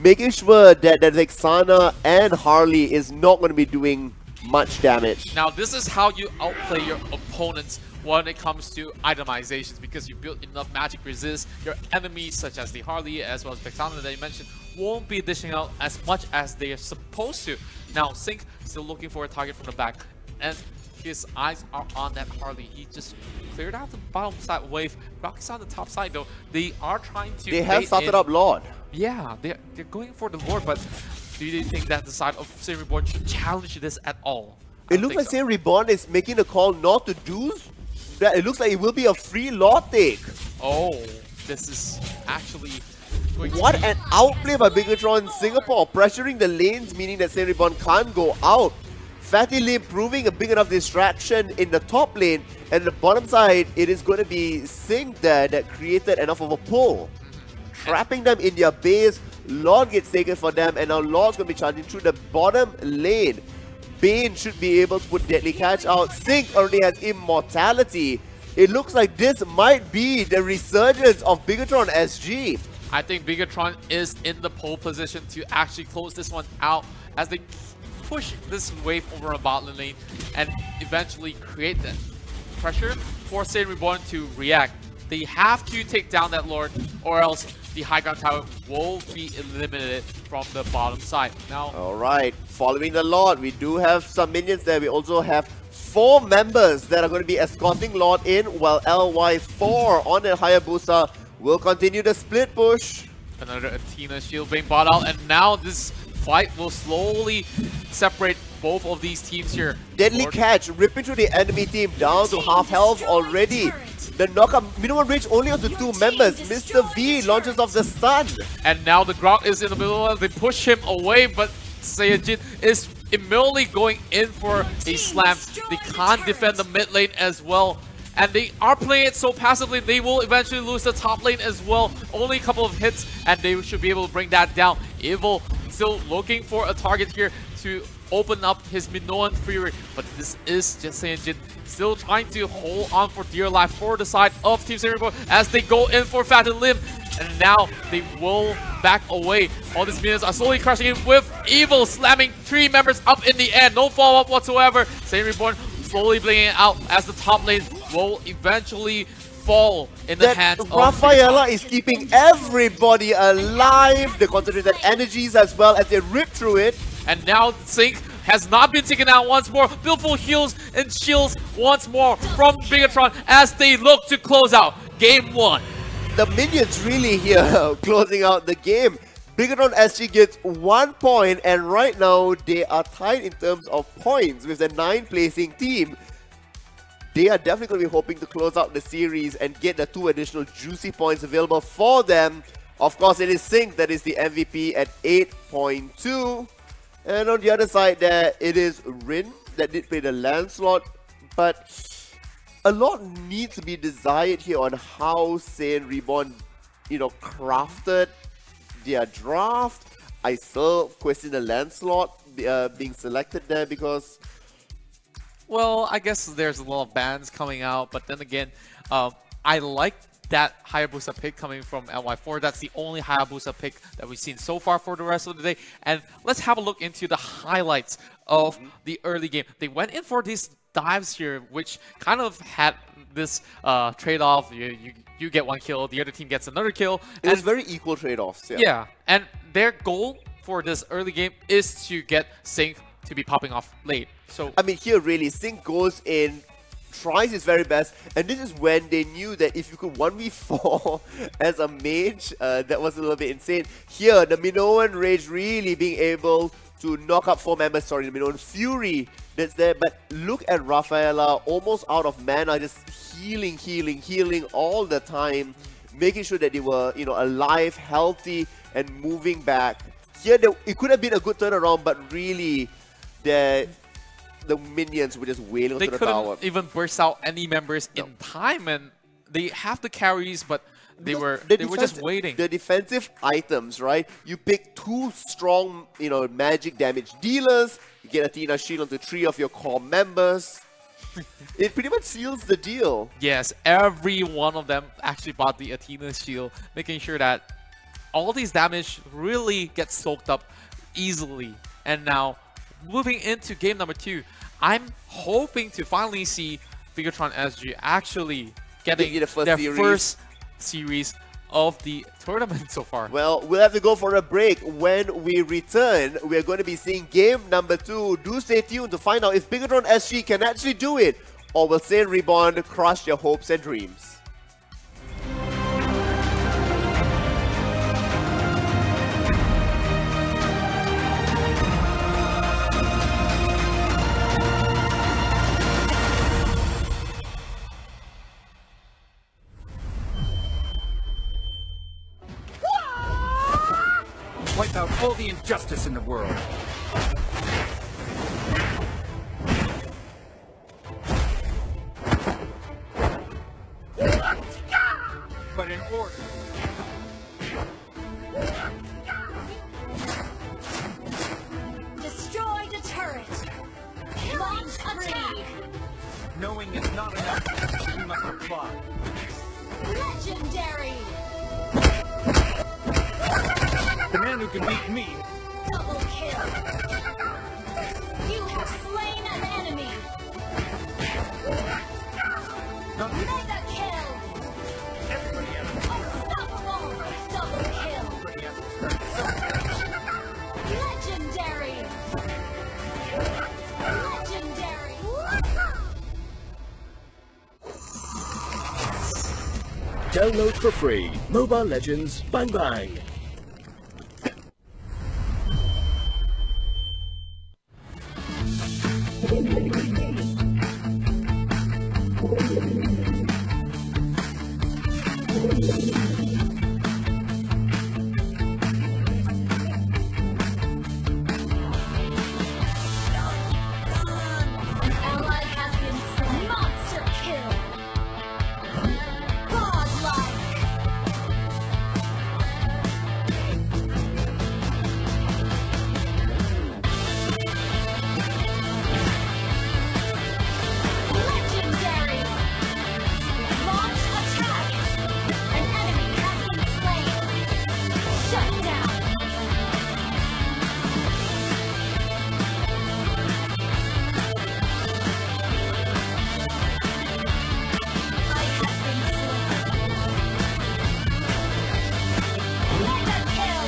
Making sure that Vexana and Harley is not going to be doing much damage. Now, this is how you outplay your opponents when it comes to itemizations, because you build enough magic resist. Your enemies, such as the Harley as well as Vexana that you mentioned, won't be dishing out as much as they are supposed to. Now, Sync still looking for a target from the back, and his eyes are on that Harley. He just cleared out the bottom side wave. Roxy's on the top side though. They are trying to. They have started up Lord. Yeah, they're going for the Lord, but do you think that the side of Saiyan Reborn should challenge this at all? It looks like Saiyan Reborn is making a call not to do that. It looks like it will be a free Lord take. Oh, this is actually going to what an outplay by Bigatron Singapore, pressuring the lanes, meaning that Saiyan Reborn can't go out. Fatty Lim proving a big enough distraction in the top lane, and the bottom side, it is going to be Sync there that created enough of a pull. Trapping them in their base, Lord gets taken for them, and now Lord's going to be charging through the bottom lane. Bane should be able to put Deadly Catch out. Sync already has Immortality. It looks like this might be the resurgence of Bigatron SG. I think Bigatron is in the pole position to actually close this one out as they push this wave over a bottom lane and eventually create that pressure for Saiyan Reborn to react. They have to take down that Lord, or else the high ground tower will be eliminated from the bottom side. Now, alright, following the Lord, we do have some minions there. We also have 4 members that are going to be escorting Lord in, while LY4 on the Hayabusa will continue the split push. Another Athena shield being bought out, and now this fight will slowly separate both of these teams here. Deadly Catch ripping through the enemy team down to half health already. The knockup minimum range only onto 2 members. Mr. V launches off the stun. And now the Grok is in the middle. They push him away, but Saiyajin is immediately going in for a slam. They can't defend the mid lane as well. And they are playing it so passively, they will eventually lose the top lane as well. Only a couple of hits, and they should be able to bring that down. Evil still looking for a target here to open up his Minoan Fury, but this is just Saiyajin still trying to hold on for dear life for the side of Team Saiyajin as they go in for Fat and Lim, and now they will back away. All these minions are slowly crushing in with Evil slamming 3 members up in the air. No follow-up whatsoever. Saiyajin Reborn slowly blinking it out as the top lane will eventually fall in the hands of Rafaela is keeping everybody alive. The concentrated energies as well as they rip through it. And now Sync has not been taken out once more. Beautiful heals and shields once more from Bigatron as they look to close out Game 1. The minions really here closing out the game. Bigatron SG gets 1 point, and right now they are tied in terms of points with the 9th placing team. They are definitely going to be hoping to close out the series and get the 2 additional juicy points available for them. Of course, it is Sync that is the MVP at 8.2. And on the other side there, it is Rin that did play the Lancelot. But a lot needs to be desired here on how Saiyan Reborn, crafted their draft. I still question the Lancelot being selected there because... Well, I guess there's a lot of bans coming out, but then again, I like that Hayabusa pick coming from LY4. That's the only Hayabusa pick that we've seen so far for the rest of the day. And let's have a look into the highlights of the early game. They went in for these dives here, which kind of had this trade-off. You get 1 kill, the other team gets another kill. It was very equal trade-offs. Yeah, and their goal for this early game is to get Sync to be popping off late. So I mean, here really, Sync goes in, tries his very best, and this is when they knew that if you could 1v4 as a mage, that was a little bit insane. Here, the Minoan Rage really being able to knock up 4 members, the Minoan Fury that's there, but look at Rafaela, almost out of mana, just healing all the time, making sure that they were, alive, healthy, and moving back. Here, it could have been a good turnaround, but really, the minions were just wailing onto the tower. They couldn't even burst out any members in time, and they have the carries, but they were just waiting. The defensive items, right? You pick 2 strong, magic damage dealers. You get Athena shield onto 3 of your core members. It pretty much seals the deal. Yes, every one of them actually bought the Athena shield, making sure that all these damage really gets soaked up easily. And now, moving into game number 2, I'm hoping to finally see Bigatron SG actually getting their first series of the tournament so far. Well, we'll have to go for a break. When we return, we're going to be seeing game number 2. Do stay tuned to find out if Bigatron SG can actually do it, or will Saiyan Reborn crush your hopes and dreams. Wipe out all the injustice in the world. man who can beat me. Double kill. You have slain an enemy. Mega kill. Unstoppable. Double kill. Legendary. Legendary. Download for free. Mobile Legends Bang Bang. Ally has been slain. Monster kill. Godlike. Legendary. Launch attack. An enemy has been slain. Shut down. I have been slain. Mega kill.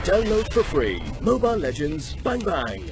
Download for free. Mobile Legends Bang Bang.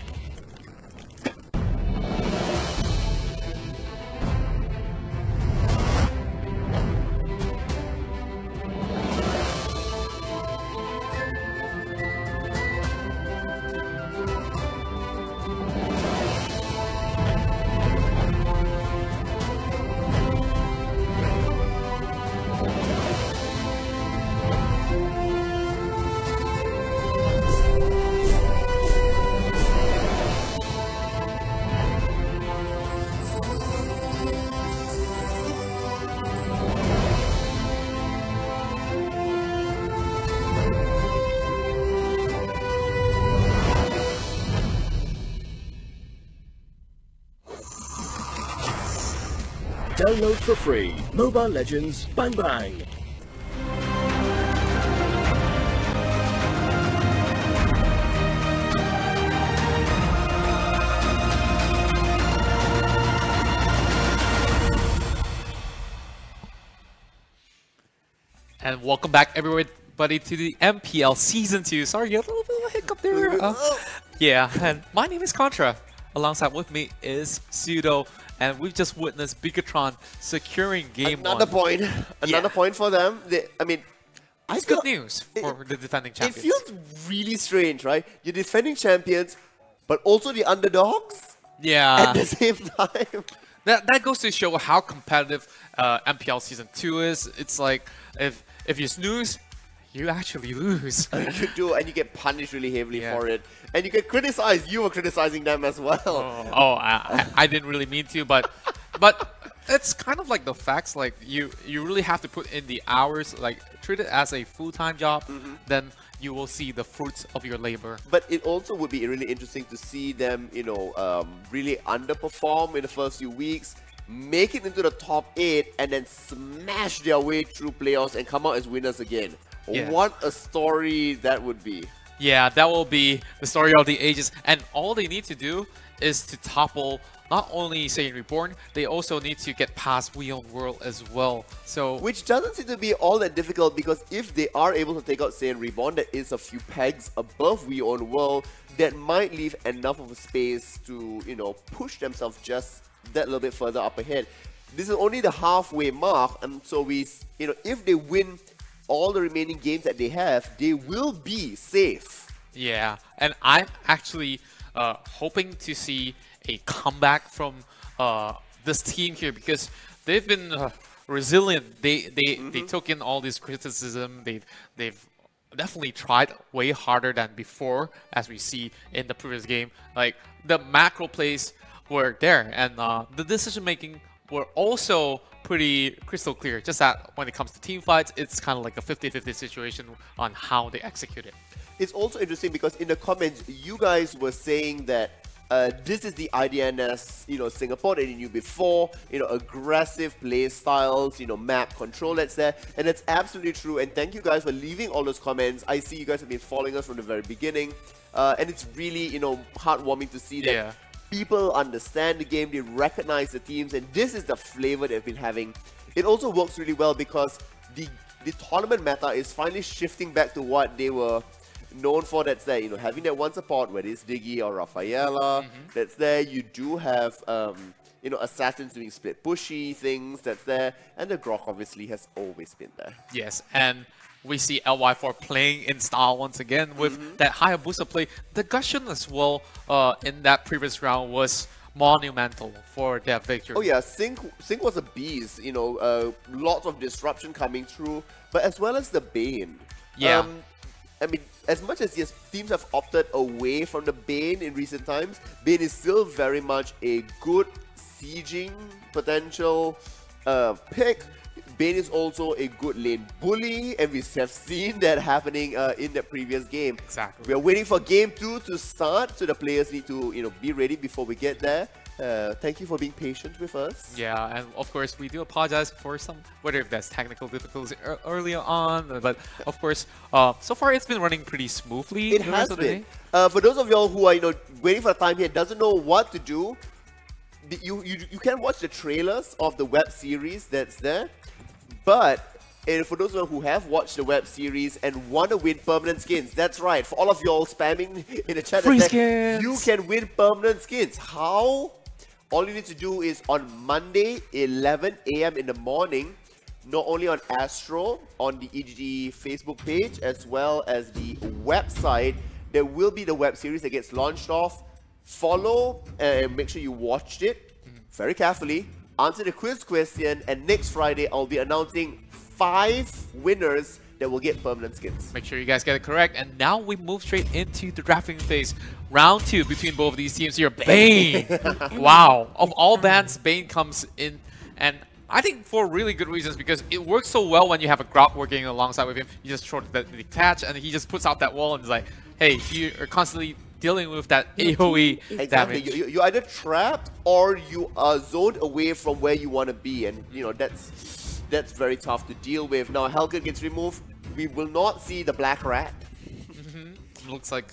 Download for free. Mobile Legends Bang Bang. And welcome back, everybody, to the MPL Season 2. Sorry, a little bit of a hiccup there. Yeah, and my name is Contra. Alongside with me is Pseudo, and we've just witnessed Bigatron securing game Another one. Another point for them. I mean, it's good news for the defending champions. It feels really strange, right? You're defending champions, but also the underdogs Yeah. at the same time. That goes to show how competitive MPL Season 2 is. It's like, if you snooze, you actually lose. You do, and you get punished really heavily for it. And you get criticized. You were criticizing them as well. I didn't really mean to, but it's kind of like the facts. Like you really have to put in the hours. Like treat it as a full-time job. Then you will see the fruits of your labor. But it also would be really interesting to see them, you know, really underperform in the first few weeks, make it into the top 8, and then smash their way through playoffs and come out as winners again. Yeah. What a story that would be. Yeah, that will be the story of the ages. And all they need to do is to topple not only Saiyan Reborn, they also need to get past We Own World as well. So, which doesn't seem to be all that difficult, because if they are able to take out Saiyan Reborn, that is a few pegs above We Own World, that might leave enough of a space to, you know, push themselves just that little bit further up ahead. This is only the halfway mark, and so you know, if they win all the remaining games that they have, they will be safe. yeah, and I'm actually hoping to see a comeback from this team here, because they've been resilient. They took in all this criticism. They've definitely tried way harder than before, as we see in the previous game. Like the macro plays were there, and the decision making were also pretty crystal clear. Just that when it comes to team fights, it's kind of like a 50-50 situation on how they execute it. It's also interesting because in the comments, you guys were saying that this is the IDNS, Singapore that you knew before, aggressive play styles, map control that's there, and it's absolutely true. And thank you guys for leaving all those comments. I see you guys have been following us from the very beginning, and it's really, heartwarming to see that people understand the game, they recognize the teams, and this is the flavor they've been having. It also works really well because the tournament meta is finally shifting back to what they were known for. That's there, having that one support, whether it's Diggy or Rafaela, that's there. You do have, assassins doing split pushy things, that's there. And the Grok obviously has always been there. Yes, and we see LY4 playing in style once again with that Hayabusa play. The Gusion as well in that previous round was monumental for their victory. Oh yeah, Sync was a beast, lots of disruption coming through, but as well as the Bane. Yeah. I mean, as much as yes, teams have opted away from the Bane in recent times, Bane is still very much a good sieging potential pick. Bane is also a good lane bully, and we have seen that happening in the previous game. Exactly. We are waiting for game 2 to start, so the players need to be ready before we get there. Thank you for being patient with us. Yeah, and of course we do apologize for whether that's technical difficulties earlier on, but of course, so far it's been running pretty smoothly. It has been. For those of y'all who are waiting for the time here, doesn't know what to do, you can watch the trailers of the web series that's there. But for those of you who have watched the web series and want to win permanent skins, that's right. For all of y'all spamming in the chat, you can win permanent skins. How? All you need to do is on Monday, 11 AM in the morning, not only on Astro, on the EGG Facebook page, as well as the website, there will be the web series that gets launched off. Follow and make sure you watched it very carefully. Answer the quiz question, and next Friday I'll be announcing 5 winners that will get permanent skins. Make sure you guys get it correct. And now we move straight into the drafting phase. Round 2 between both of these teams here. Bane! Wow. Of all bans, Bane comes in, and I think for really good reasons, because it works so well when you have a Grok working alongside with him. You just throw the detach, and he just puts out that wall and is like, hey, you are constantly dealing with that AoE damage. You're either trapped or you are zoned away from where you want to be, and that's very tough to deal with. Now Helgen gets removed. We will not see the Black Rat. Looks like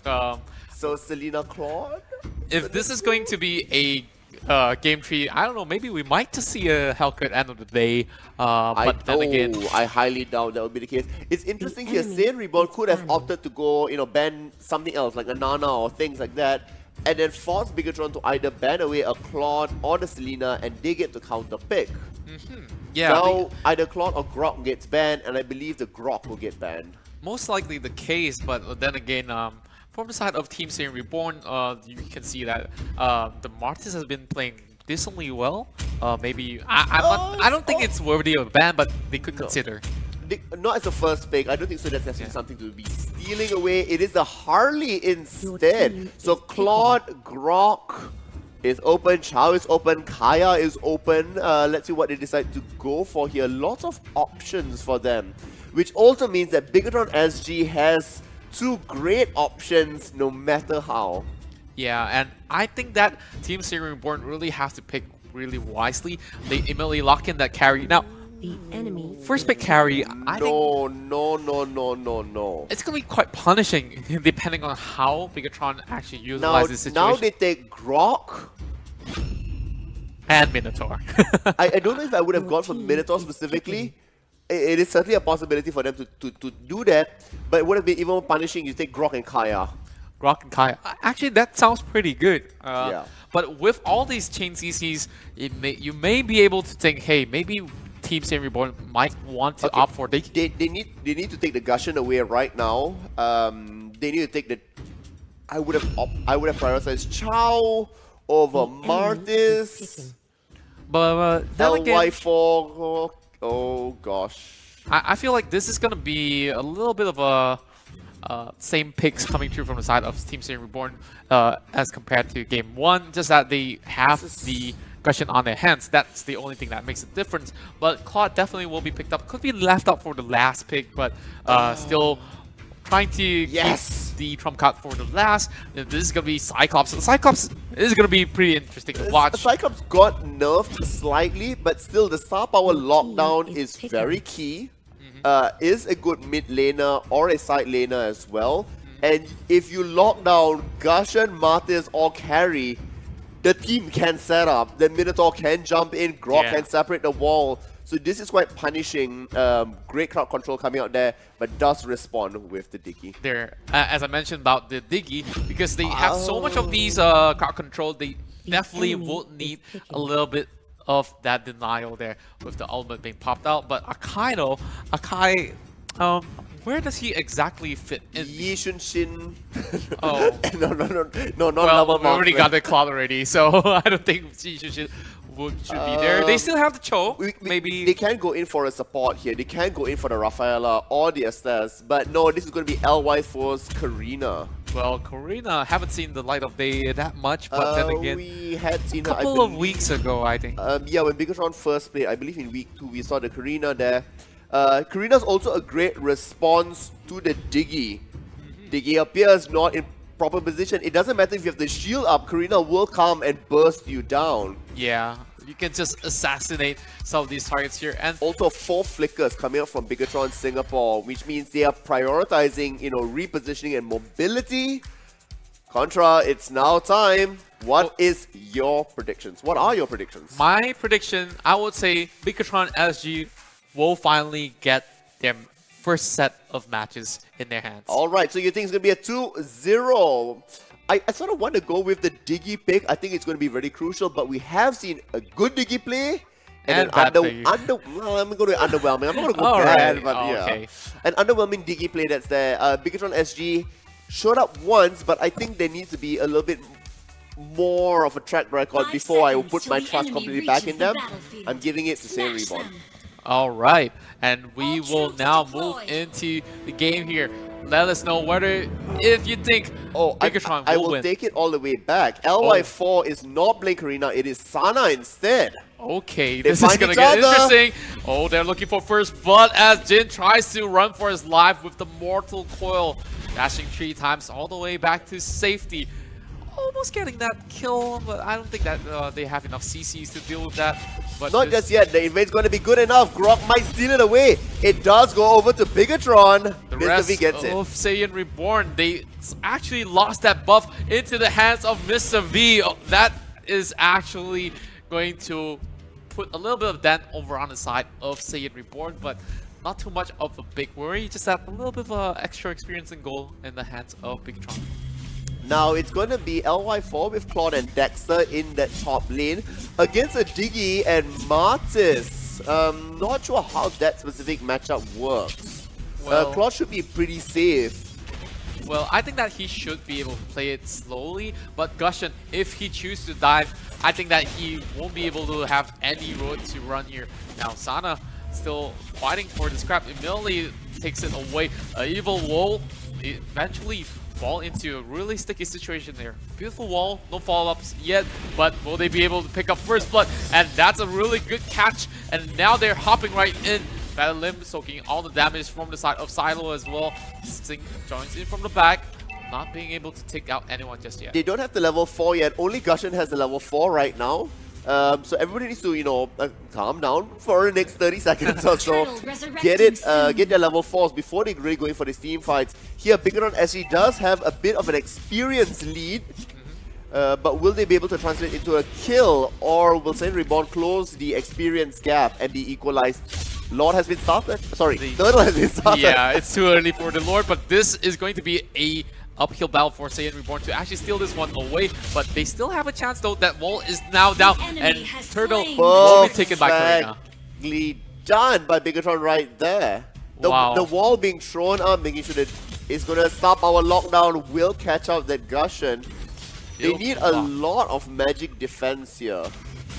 so Selena Claude. If this is going to be a game tree, I don't know, maybe we might just see a Hellcat at the end of the day. But then again, I highly doubt that would be the case. It's interesting here. Saiyan Reborn could have opted to go, ban something else like a Nana or things like that, and then force Bigatron to either ban away a Claude or the Selena, and they get to counter pick. Yeah. Now either Claude or Grok gets banned, and I believe the Grok will get banned. Most likely the case, but then again, from the side of Team Saiyan Reborn, you can see that the Martis has been playing decently well. Maybe I don't think it's worthy of a ban, but they could consider. Not as a first pick. I don't think so. That's actually something to be stealing away. It is the Harley instead. So Claude, Grok is open, Chao is open, Kaya is open. Let's see what they decide to go for here. Lots of options for them, which also means that Bigatron SG has 2 great options no matter how. Yeah, and I think that Team Saiyan Reborn really has to pick really wisely. They immediately lock in that carry. Now, the enemy first pick carry, I think... No. It's going to be quite punishing depending on how Bigatron actually utilizes this situation. Now they take Grok and Minotaur. I don't know if I would have gone for Minotaur specifically. It is certainly a possibility for them to do that, but it would have been even more punishing. You take Grok and Kaya. Grok and Kaya. Actually, that sounds pretty good. Yeah. But with all these chain CCs, you may be able to think, hey, maybe Team Saiyan Reborn might want to opt for... They need to take the Gusion away right now. They need to take the... I would have prioritized Chao over Martis. But then again... LY4... Oh gosh. I feel like this is going to be a little bit of a same picks coming through from the side of Team Saiyan Reborn as compared to Game 1. Just that they have the Gusion on their hands. That's the only thing that makes a difference. But Claude definitely will be picked up. Could be left out for the last pick, but still trying to keep the trump card for the last. This is going to be Cyclops. Cyclops is going to be pretty interesting to watch. Cyclops got nerfed slightly, but still the star power lockdown is very key. Is a good mid laner or a side laner as well. And if you lock down Gushan, Martis or Carry, the team can set up. The Minotaur can jump in, Grok can separate the wall. So this is quite punishing. Great crowd control coming out there, but does respond with the Diggy. There, as I mentioned about the Diggy, because they have so much of these crowd control, they definitely would need a little bit of that denial there with the ultimate being popped out. But Akai, where does he exactly fit in? Yi Shun Shin. Oh. no, well, we already got the cloud already, so I don't think Yi Shun Shin should be there. They still have the Cho. Maybe they can go in for a support here. They can go in for the Rafaela or the Estes. But no, this is going to be LY4's Karina. Well, Karina, haven't seen the light of day that much, but then again, we had seen a couple of weeks ago, I think. Yeah, when Bigatron first played, I believe in week 2, we saw the Karina there. Karina's also a great response to the Diggy. Diggy appears not in proper position. It doesn't matter if you have the shield up, Karina will come and burst you down. Yeah, you can just assassinate some of these targets here. And also 4 flickers coming up from Bigatron Singapore, which means they are prioritizing, repositioning and mobility. Contra, it's now time. What is your predictions? What are your predictions? My prediction, I would say Bigatron SG will finally get their first set of matches in their hands. Alright, so you think it's going to be a 2-0. I sort of want to go with the Diggy pick. I think it's going to be very crucial, but we have seen a good Diggy play and bad play. well, I'm going to go underwhelming. I'm not going to go bad, but yeah. An underwhelming Diggy play that's there. Bigatron SG showed up once, but I think there needs to be a little bit more of a track record before I will put my trust completely back in them. I'm giving it to Say Reborn. Alright, and we will now move into the game here. Let us know if you think Bigatron will win. I will take it all the way back. LY4 is not playing Karina, it is Sana instead. Okay, this is going to get interesting. Oh, they're looking for first blood as Jin tries to run for his life with the Mortal Coil. Dashing 3 times all the way back to safety. Almost getting that kill, but I don't think that they have enough CCs to deal with that. But not just yet, the invade's going to be good enough. Grok might steal it away. It does go over to Bigatron. The rest of Saiyan Reborn, they actually lost that buff into the hands of Mr. V. That is actually going to put a little bit of dent over on the side of Saiyan Reborn, but not too much of a big worry. Just have a little bit of extra experience and goal in the hands of Bigatron. Now it's going to be LY4 with Claude and Dexter in that top lane against a Diggy and Martis. Not sure how that specific matchup works. Well, Claude should be pretty safe. Well, I think that he should be able to play it slowly, but Gushan, if he chooses to dive, I think that he won't be able to have any road to run here. Now Sana still fighting for the scrap, immediately takes it away. Evil Wall eventually fall into a really sticky situation there. Beautiful wall, no follow-ups yet, but will they be able to pick up first blood? And that's a really good catch, and now they're hopping right in. Battle Limb soaking all the damage from the side of Silo as well. Sting joins in from the back, not being able to take out anyone just yet. They don't have the level 4 yet, only Gushan has the level 4 right now. So everybody needs to, calm down for the next 30 seconds or so. Get their level 4s before they really go in for these team fights. Here, Bigatron SG does have a bit of an experience lead. But will they be able to translate into a kill? Or will Saiyan Reborn close the experience gap and the equalized? Lord has been started? Sorry, Turtle has been started. Yeah, it's too early for the Lord, but this is going to be a uphill battle for Saiyan Reborn to actually steal this one away, but they still have a chance though. That wall is now down, and Turtle will be taken by Karina. Perfectly done by Bigatron right there. The wall being thrown up, making sure that it's going to stop our lockdown, will catch out that Gushan. They need a lot of magic defense here.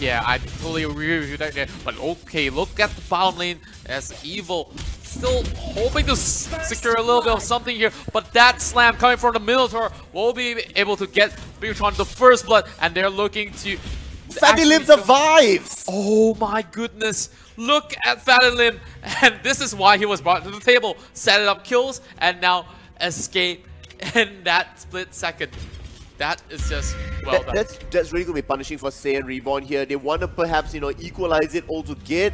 Yeah, I totally agree with you there. But okay, look at the bottom lane as Evil still hoping to secure a little bit of something here, but that slam coming from the Minotaur will be able to get Bigatron the first blood, and they're looking to... Fatty Limb survives! Oh my goodness, look at Fatty Limb, and this is why he was brought to the table. Set it up kills, and now escape in that split second. That is just well done. That's really going to be punishing for Saiyan Reborn here. They want to perhaps, equalize it all to get,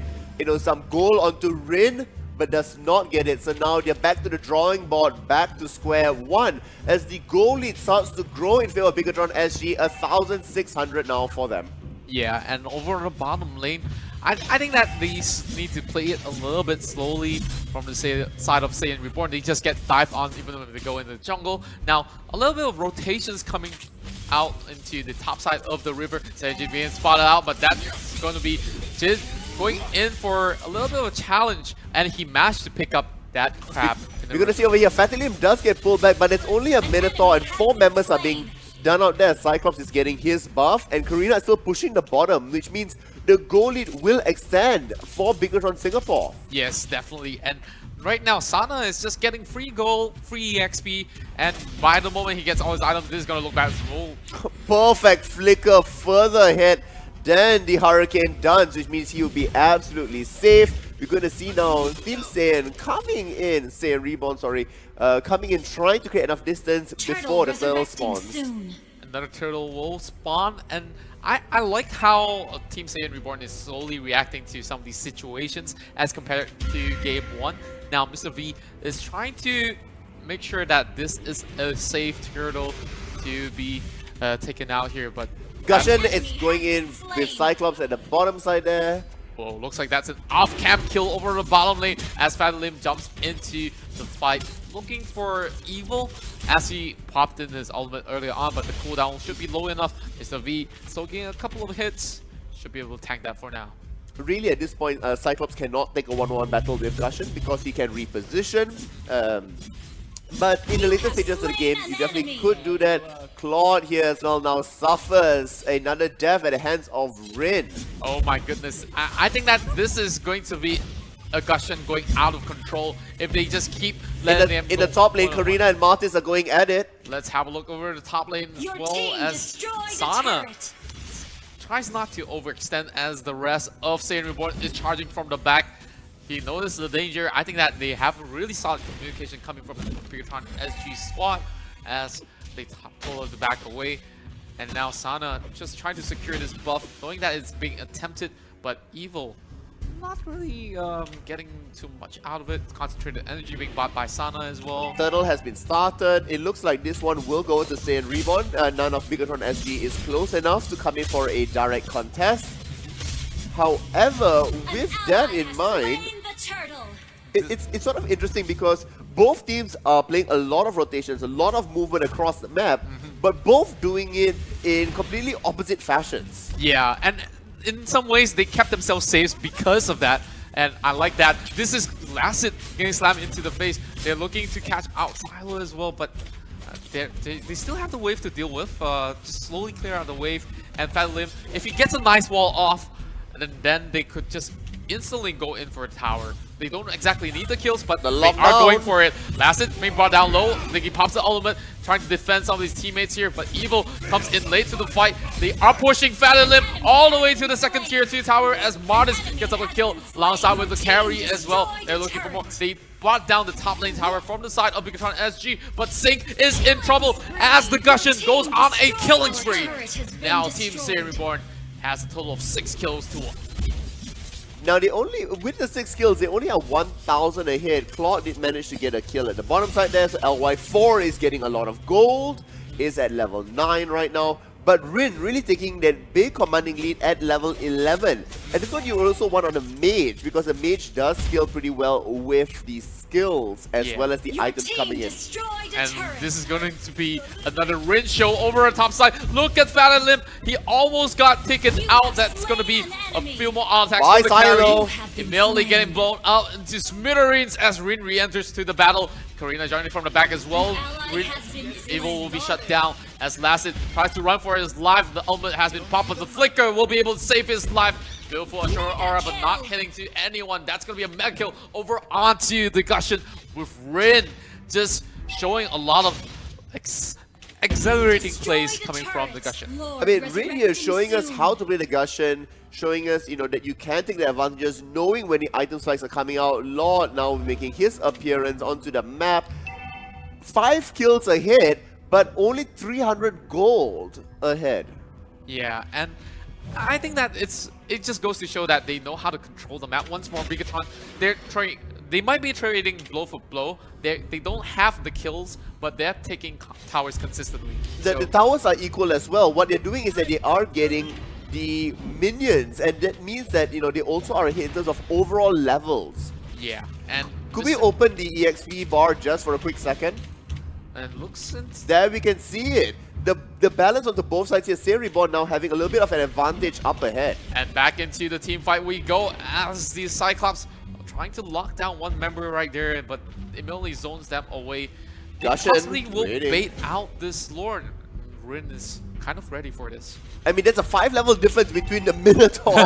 some goal onto Rin, but does not get it. So now they're back to the drawing board, back to square one, as the goal lead starts to grow in favor of Bigatron SG, 1,600 now for them. Yeah, and over the bottom lane, I think that they need to play it a little bit slowly from the side of Saiyan Reborn. They just get dived on even when they go into the jungle. Now, a little bit of rotations coming out into the top side of the river. Saiyan being spotted out, but that's going to be Jid going in for a little bit of a challenge, and he managed to pick up that crab. We're going to see over here, Fatilim does get pulled back, but it's only a Minotaur and 4 members are being done out there. Cyclops is getting his buff, and Karina is still pushing the bottom, which means the goal lead will extend for Bigatron Singapore. Yes, definitely. And right now, Sana is just getting free gold, free EXP, and by the moment he gets all his items, this is going to look bad as well. Perfect flicker further ahead than the Hurricane Dance, which means he will be absolutely safe. We're going to see now Team Saiyan coming in, Saiyan Reborn, sorry, coming in, trying to create enough distance before the turtle spawns. Another turtle will spawn, and I like how Team Saiyan Reborn is slowly reacting to some of these situations as compared to Game 1. Now, Mr. V is trying to make sure that this is a safe turtle to be taken out here, but Gushin is going in with Cyclops at the bottom side there. Whoa, looks like that's an off-camp kill over the bottom lane as Fatalim jumps into the fight, looking for Evil as he popped in his ultimate earlier on, but the cooldown should be low enough. Mr. V still getting a couple of hits, should be able to tank that for now. Really, at this point, Cyclops cannot take a 1-on-1 battle with Gushin because he can reposition. But in the later stages of the game, you definitely could do that. Claude here as well now suffers another death at the hands of Rin. Oh my goodness. I think that this is going to be a Gushin going out of control if they just keep letting them in the top lane, Karina and Martis are going at it. Let's have a look over the top lane as well as Sana tries not to overextend as the rest of Saiyan Reborn is charging from the back. He noticed the danger. I think that they have really solid communication coming from the Bigatron SG squad as they pull the back away. And now Sana just trying to secure this buff, knowing that it's being attempted, but Evil not really getting too much out of it. Concentrated energy being bought by Sana as well. Turtle has been started. It looks like this one will go to Saiyan Reborn. None of Bigatron SG is close enough to come in for a direct contest. However, with that in mind, it's sort of interesting because both teams are playing a lot of rotations, a lot of movement across the map, but both doing it in completely opposite fashions. Yeah, and in some ways they kept themselves safe because of that, and I like that. This is Lacid getting slammed into the face. They're looking to catch out Silo as well, but they still have the wave to deal with. Just slowly clear out the wave, and Fatalim, if he gets a nice wall off, then they could just instantly go in for a tower. They don't exactly need the kills, but they are going for it. Lacid being brought down low. I think he pops the ultimate, trying to defend some of his teammates here, but Evil comes in late to the fight. They are pushing Fatalim all the way to the second tier 2 tower as Martis gets up a kill alongside with the carry as well. They're looking for more. They brought down the top lane tower from the side of Bigatron SG, but Sync is in trouble as the Gushin goes on a killing spree. Now Team Saiyan Reborn has a total of 6 kills to 1. Now with the 6 kills, they only are 1,000 ahead. Claude did manage to get a kill at the bottom side there, so LY4 is getting a lot of gold, is at level 9 right now. But Rin really taking that big commanding lead at level 11. And this one you also want on a mage, because the mage does scale pretty well with the skills as well as the items coming in. And this is going to be another Rin show over on top side. Look at Fatalim. He almost got taken out. That's going to be a few more attacks from the carry. Immediately getting blown out into smithereens as Rin re-enters to the battle. Karina joining from the back as well. Evil will be shut down as Lacid tries to run for his life. The ultimate has been popped, but the Flicker will be able to save his life. Beautiful Ashura aura, but not hitting to anyone. That's going to be a mega kill over onto the Gushin with Rin just showing a lot of accelerating plays coming from the Gushin. I mean, Rin here is showing us how to play the Gushin, showing us, that you can take the advantages, knowing when the item spikes are coming out. Lord now making his appearance onto the map. 5 kills ahead, but only 300 gold ahead. Yeah, and I think that it just goes to show that they know how to control the map. Once more, Bigatron, they might be trading blow for blow. They don't have the kills, but they're taking towers consistently. The towers are equal as well. What they're doing is that they are getting the minions, and that means that they also are ahead in terms of overall levels. Yeah, and could we open the EXP bar just for a quick second? And looks there we can see it. The balance on the both sides here. Say Reborn now having a little bit of an advantage up ahead. And back into the team fight we go as the Cyclops trying to lock down one member right there, but immediately zones them away. They possibly will bait out this Lord. Rin is kind of ready for this. I mean, there's a 5-level difference between the Minotaur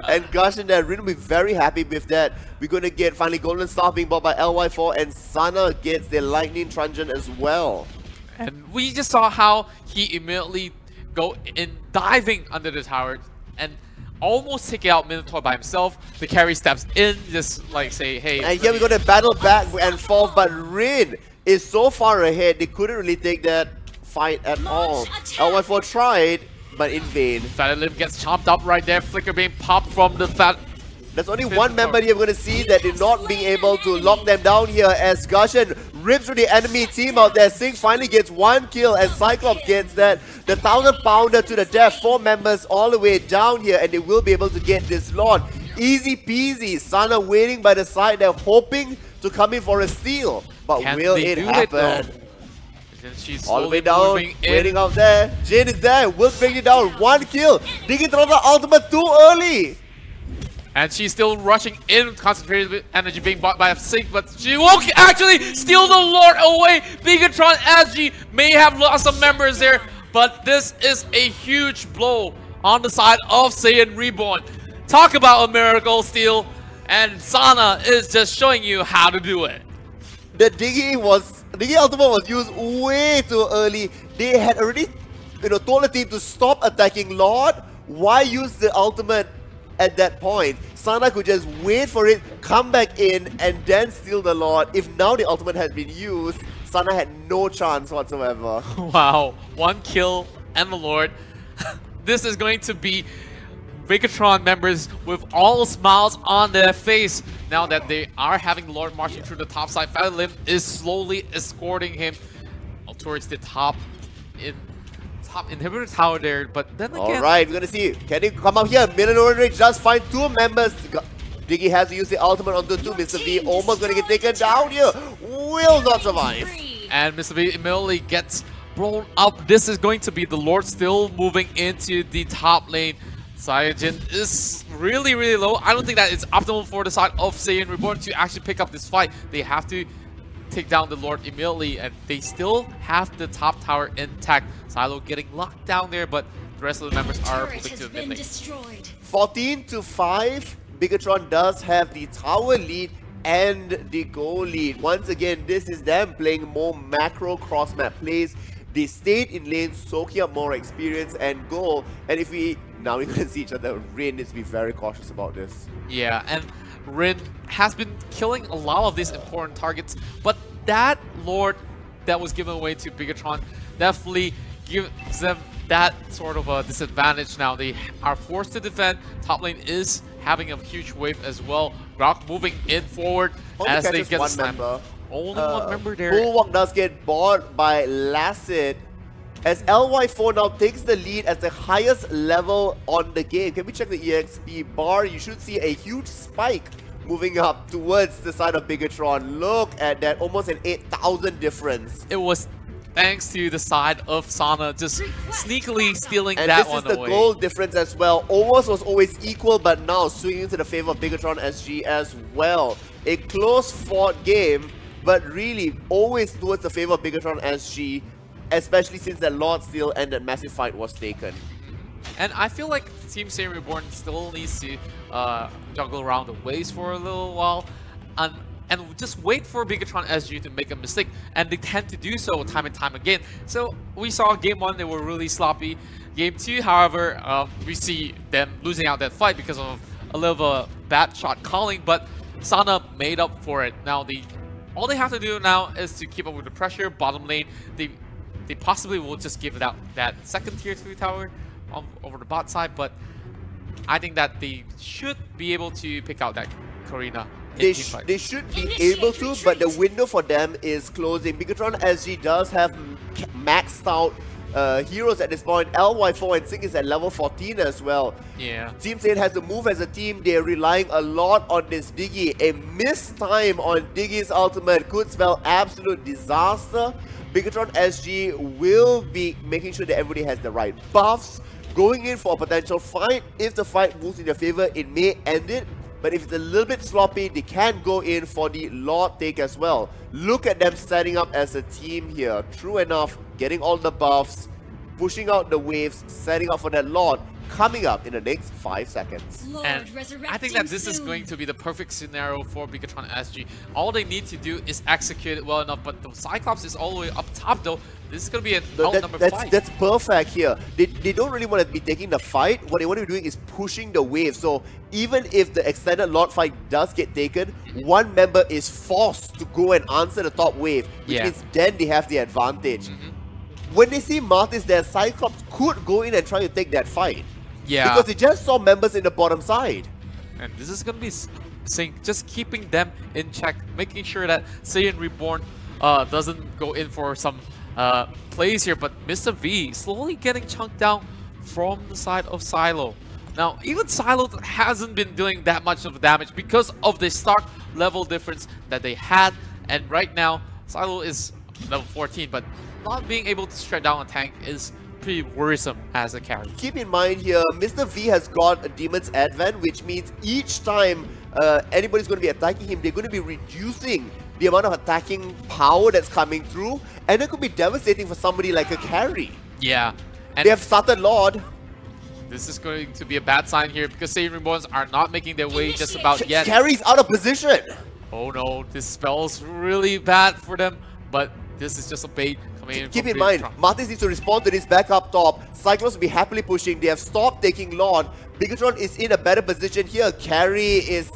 and Gushing there. Rin will be very happy with that. We're going to get finally Golden Staff being bought by LY4, and Sana gets the Lightning Truncheon as well. And we just saw how he immediately go in diving under the tower and almost take out Minotaur by himself. The carry steps in, just like say, hey. And here we're going to battle back and forth, but Rin is so far ahead, they couldn't really take that fight at all. LY4 tried, but in vain. Lim gets chopped up right there. Flicker being popped from the fat. There's only one member here we're going to see that they're not being able to lock them down here as Gushing rips through the enemy team out there. Sing finally gets 1 kill as Cyclops gets that. The 1000-pounder to the death. 4 members all the way down here, and they will be able to get this Lord. Easy peasy. Sana waiting by the side. They're hoping to come in for a steal. But will it happen? She's all the way down, waiting out there. Jane is there, will bring it down. 1 kill. Digging through the ultimate too early. And she's still rushing in, concentrated energy being bought by a Sync, but she won't actually steal the Lord away. Bigatron SG may have lost some members there, but this is a huge blow on the side of Saiyan Reborn. Talk about a miracle steal, and Sana is just showing you how to do it. The Diggy ultimate was used way too early. They had already told the team to stop attacking Lord. Why use the ultimate at that point? Sana could just wait for it, come back in, and then steal the Lord. If now the ultimate had been used, Sana had no chance whatsoever. Wow, 1 kill and the Lord. This is going to be Bigatron members with all smiles on their face now that they are having Lord marching through the top side. Lim is slowly escorting him towards the top inhibitor tower there, but then again... Alright, we're gonna see. Can he come out here? Minotaur Range just find 2 members. Diggy has to use the ultimate onto 2. Mr. V almost gonna get taken down here. Will not survive. And Mr. V immediately gets blown up. This is going to be the Lord still moving into the top lane. Saiyajin is really, really low. I don't think that it's optimal for the side of Saiyan Reborn to actually pick up this fight. They have to take down the Lord immediately, and they still have the top tower intact. Silo getting locked down there, but the rest of the members are moving to the mid lane. 14-5. Bigatron does have the tower lead and the goal lead. Once again, this is them playing more macro cross-map plays. They stayed in lane, soaking up more experience and goal. And if we now we're gonna see each other, Rin needs to be very cautious about this. Yeah, and Rin has been killing a lot of these important targets, but that Lord that was given away to Bigatron definitely gives them that sort of a disadvantage now. They are forced to defend. Top lane is having a huge wave as well. Grok moving in forward as they get one member. Only one member there. Bulwark does get bought by Lacet as LY4 now takes the lead as the highest level on the game. Can we check the EXP bar? You should see a huge spike moving up towards the side of Bigatron. Look at that, almost an 8,000 difference. It was thanks to the side of Sana just sneakily stealing that one away. And this is the goal difference as well. EVOS was always equal, but now swinging to the favor of Bigatron SG as well. A close fought game, but really always towards the favor of Bigatron SG, especially since that Lord Steal and that massive fight was taken. And I feel like Team Saiyan Reborn still needs to juggle around the waves for a little while and just wait for Bigatron SG to make a mistake, and they tend to do so time and time again. So we saw Game 1, they were really sloppy. Game 2, however, we see them losing out that fight because of a little bit of a bad shot calling, but Sana made up for it. Now the all they have to do now is to keep up with the pressure. Bottom lane, they possibly will just give it out that second tier 2 tower over the bot side, but I think that they should be able to pick out that Karina. They should be able to, but the window for them is closing. Bigatron SG does have maxed out heroes at this point. LY4 and Sing is at level 14 as well. Yeah. Team Saint has to move as a team. They're relying a lot on this Diggy. A missed time on Diggy's ultimate could spell absolute disaster. Bigatron SG will be making sure that everybody has the right buffs. Going in for a potential fight. If the fight moves in their favor, it may end it. But if it's a little bit sloppy, they can go in for the Lord take as well. Look at them setting up as a team here. True enough, getting all the buffs, pushing out the waves, setting up for that Lord, coming up in the next 5 seconds. And I think that this is going to be the perfect scenario for Bigatron SG. All they need to do is execute it well enough, but the Cyclops is all the way up top though. This is going to be an outnumbered fight. That's perfect here. They don't really want to be taking the fight. What they want to be doing is pushing the wave. So even if the extended Lord fight does get taken, one member is forced to go and answer the top wave, which means then they have the advantage. When they see Martis there, Cyclops could go in and try to take that fight. Yeah. Because they just saw members in the bottom side. And this is going to be just keeping them in check, making sure that Saiyan Reborn doesn't go in for some plays here. But Mr. V slowly getting chunked down from the side of Silo. Now, even Silo hasn't been doing that much of damage because of the start level difference that they had. And right now, Silo is level 14, but not being able to shred down a tank is pretty worrisome as a carry. Keep in mind here, Mr. V has got a Demon's Advent, which means each time anybody's going to be attacking him, they're going to be reducing the amount of attacking power that's coming through, and it could be devastating for somebody like a carry. Yeah. And they have started Lord. This is going to be a bad sign here because Saiyan Reborns are not making their way just about yet. Carry's out of position. Oh no, this spell's really bad for them, but this is just a bait. Keep in mind, Martis needs to respond to this back up top. Cyclones will be happily pushing. They have stopped taking Lord. Bigatron is in a better position here. Carry is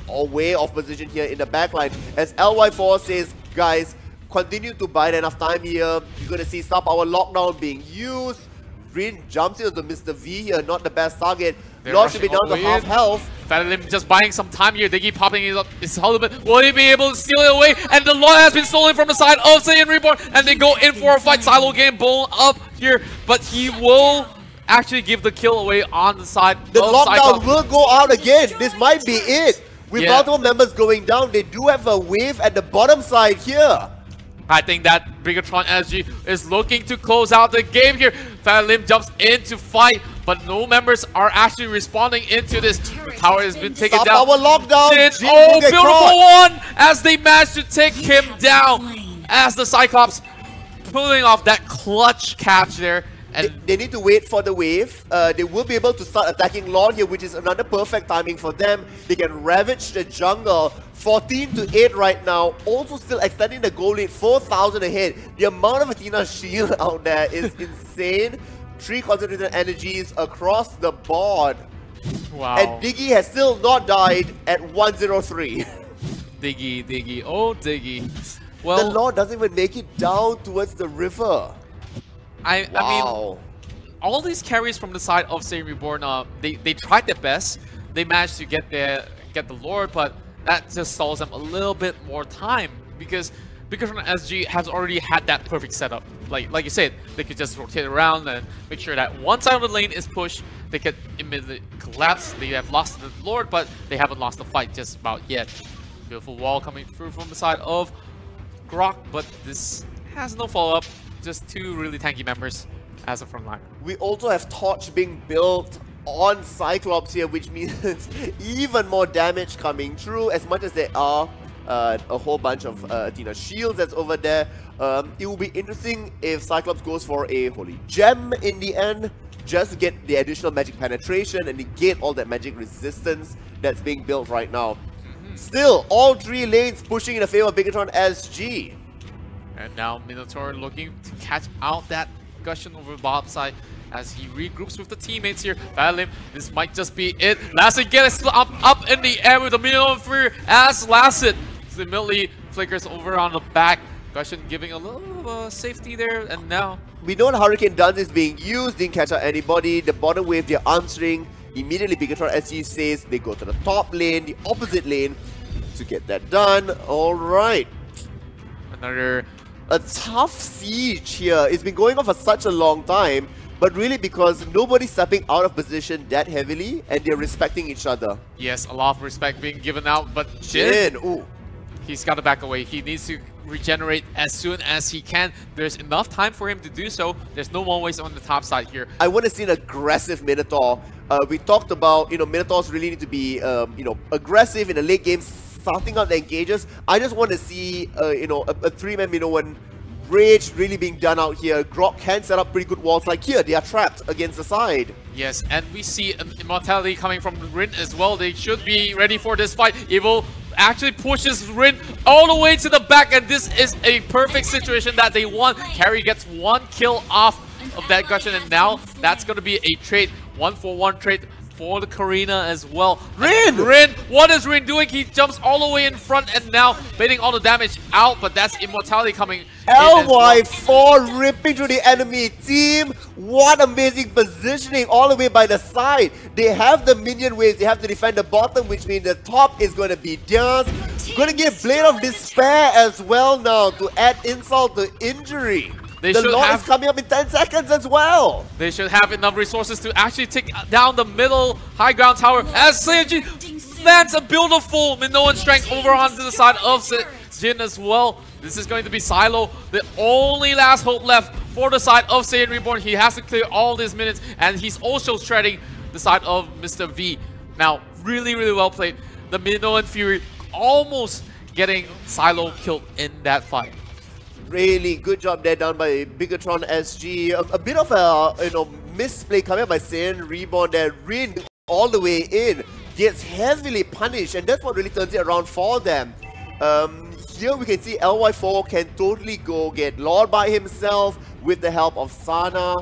way off position here in the backline. As LY4 says, guys, continue to bide enough time here. You're going to see star power lockdown being used. Green jumps into Mr. V here, not the best target. Lord should be down to half health. Lim just buying some time here. Diggy popping his ultimate. Will he be able to steal it away? And the Lord has been stolen from the side of Saiyan Reborn. And they go in for a fight. Silo game blown up here. But he will actually give the kill away on the side. The lockdown will go out again. This might be it. With multiple members going down, they do have a wave at the bottom side here. I think that Bigatron SG is looking to close out the game here. Lim jumps in to fight, but no members are actually responding into this. The tower has been taken down. Our lockdown. Oh, beautiful one! As they manage to take him down. As the Cyclops pulling off that clutch catch there. And they need to wait for the wave. They will be able to start attacking Lord here, which is another perfect timing for them. They can ravage the jungle. 14 to 8 right now. Also still extending the goal lead, 4,000 ahead. The amount of Athena shield out there is insane. 3 concentrated energies across the board. Wow. And Diggy has still not died at 103. Diggy. Oh, Diggy. Well, the Lord doesn't even make it down towards the river. I mean, all these carries from the side of Saiyan Reborn, they tried their best. They managed to get the Lord, but that just stalls them a little bit more time because SG has already had that perfect setup. Like you said, they could just rotate around and make sure that one side of the lane is pushed. They could immediately collapse. They have lost the Lord, but they haven't lost the fight just about yet. Beautiful wall coming through from the side of Grok, but this has no follow-up. Just 2 really tanky members as a front line. We also have Torch being built on Cyclops here, which means even more damage coming through. As much as there are a whole bunch of Athena shields that's over there, it will be interesting if Cyclops goes for a Holy Gem in the end, just to get the additional magic penetration and negate all that magic resistance that's being built right now. Still, all 3 lanes pushing in the favor of Bigatron SG. And now Minotaur looking to catch out that Gushing over Bob side as he regroups with the teammates here. Lim, this might just be it. Lassett gets up in the air with the Minotaur as Lassett immediately flickers over on the back. Gushin giving a little safety there, and now we know the Hurricane Dance is being used, didn't catch out anybody. The bottom wave, they're answering. Immediately, Bigatron SG says they go to the top lane, the opposite lane, to get that done. Alright. another A tough siege here. It's been going on for such a long time, but really because nobody's stepping out of position that heavily, and they're respecting each other. yes, a lot of respect being given out, but Jin, ooh. he's got to back away. He needs to regenerate as soon as he can. There's enough time for him to do so. There's no more ways on the top side here. I want to see an aggressive Minotaur. We talked about, Minotaurs really need to be, aggressive in the late game, starting out the engages. I just want to see, a three-man Minoan Rage really being done out here. Grok can set up pretty good walls. Like here, they are trapped against the side. Yes, and we see an immortality coming from Rin as well. They should be ready for this fight. Evil actually pushes Rin all the way to the back, and this is a perfect situation that they want. Carry gets one kill off of that Gushin, and now that's going to be a trade, 1-for-1 trade for the Karina as well. Rin! Rin! What is Rin doing? He jumps all the way in front and now baiting all the damage out, but that's immortality coming. LY4 ripping through the enemy team. What amazing positioning all the way by the side. They have the minion waves. They have to defend the bottom, which means the top is going to be theirs. Going to get Blade of Despair as well now to add insult to injury. The Lord is coming up in 10 seconds as well. They should have enough resources to actually take down the middle high ground tower as Seiji lands a beautiful Minoan strength over onto the side of Jin as well. This is going to be Silo, the only last hope left for the side of Saiyan Reborn. He has to clear all these minutes, and he's also shredding the side of Mr. V. Now, really, really well played. The Minoan Fury almost getting Silo killed in that fight. Really good job there done by Bigatron SG. A bit of a misplay coming up by Saiyan Reborn there. Rin all the way in gets heavily punished, and that's what really turns it around for them. Here we can see LY4 can totally go get Lord by himself with the help of Sana.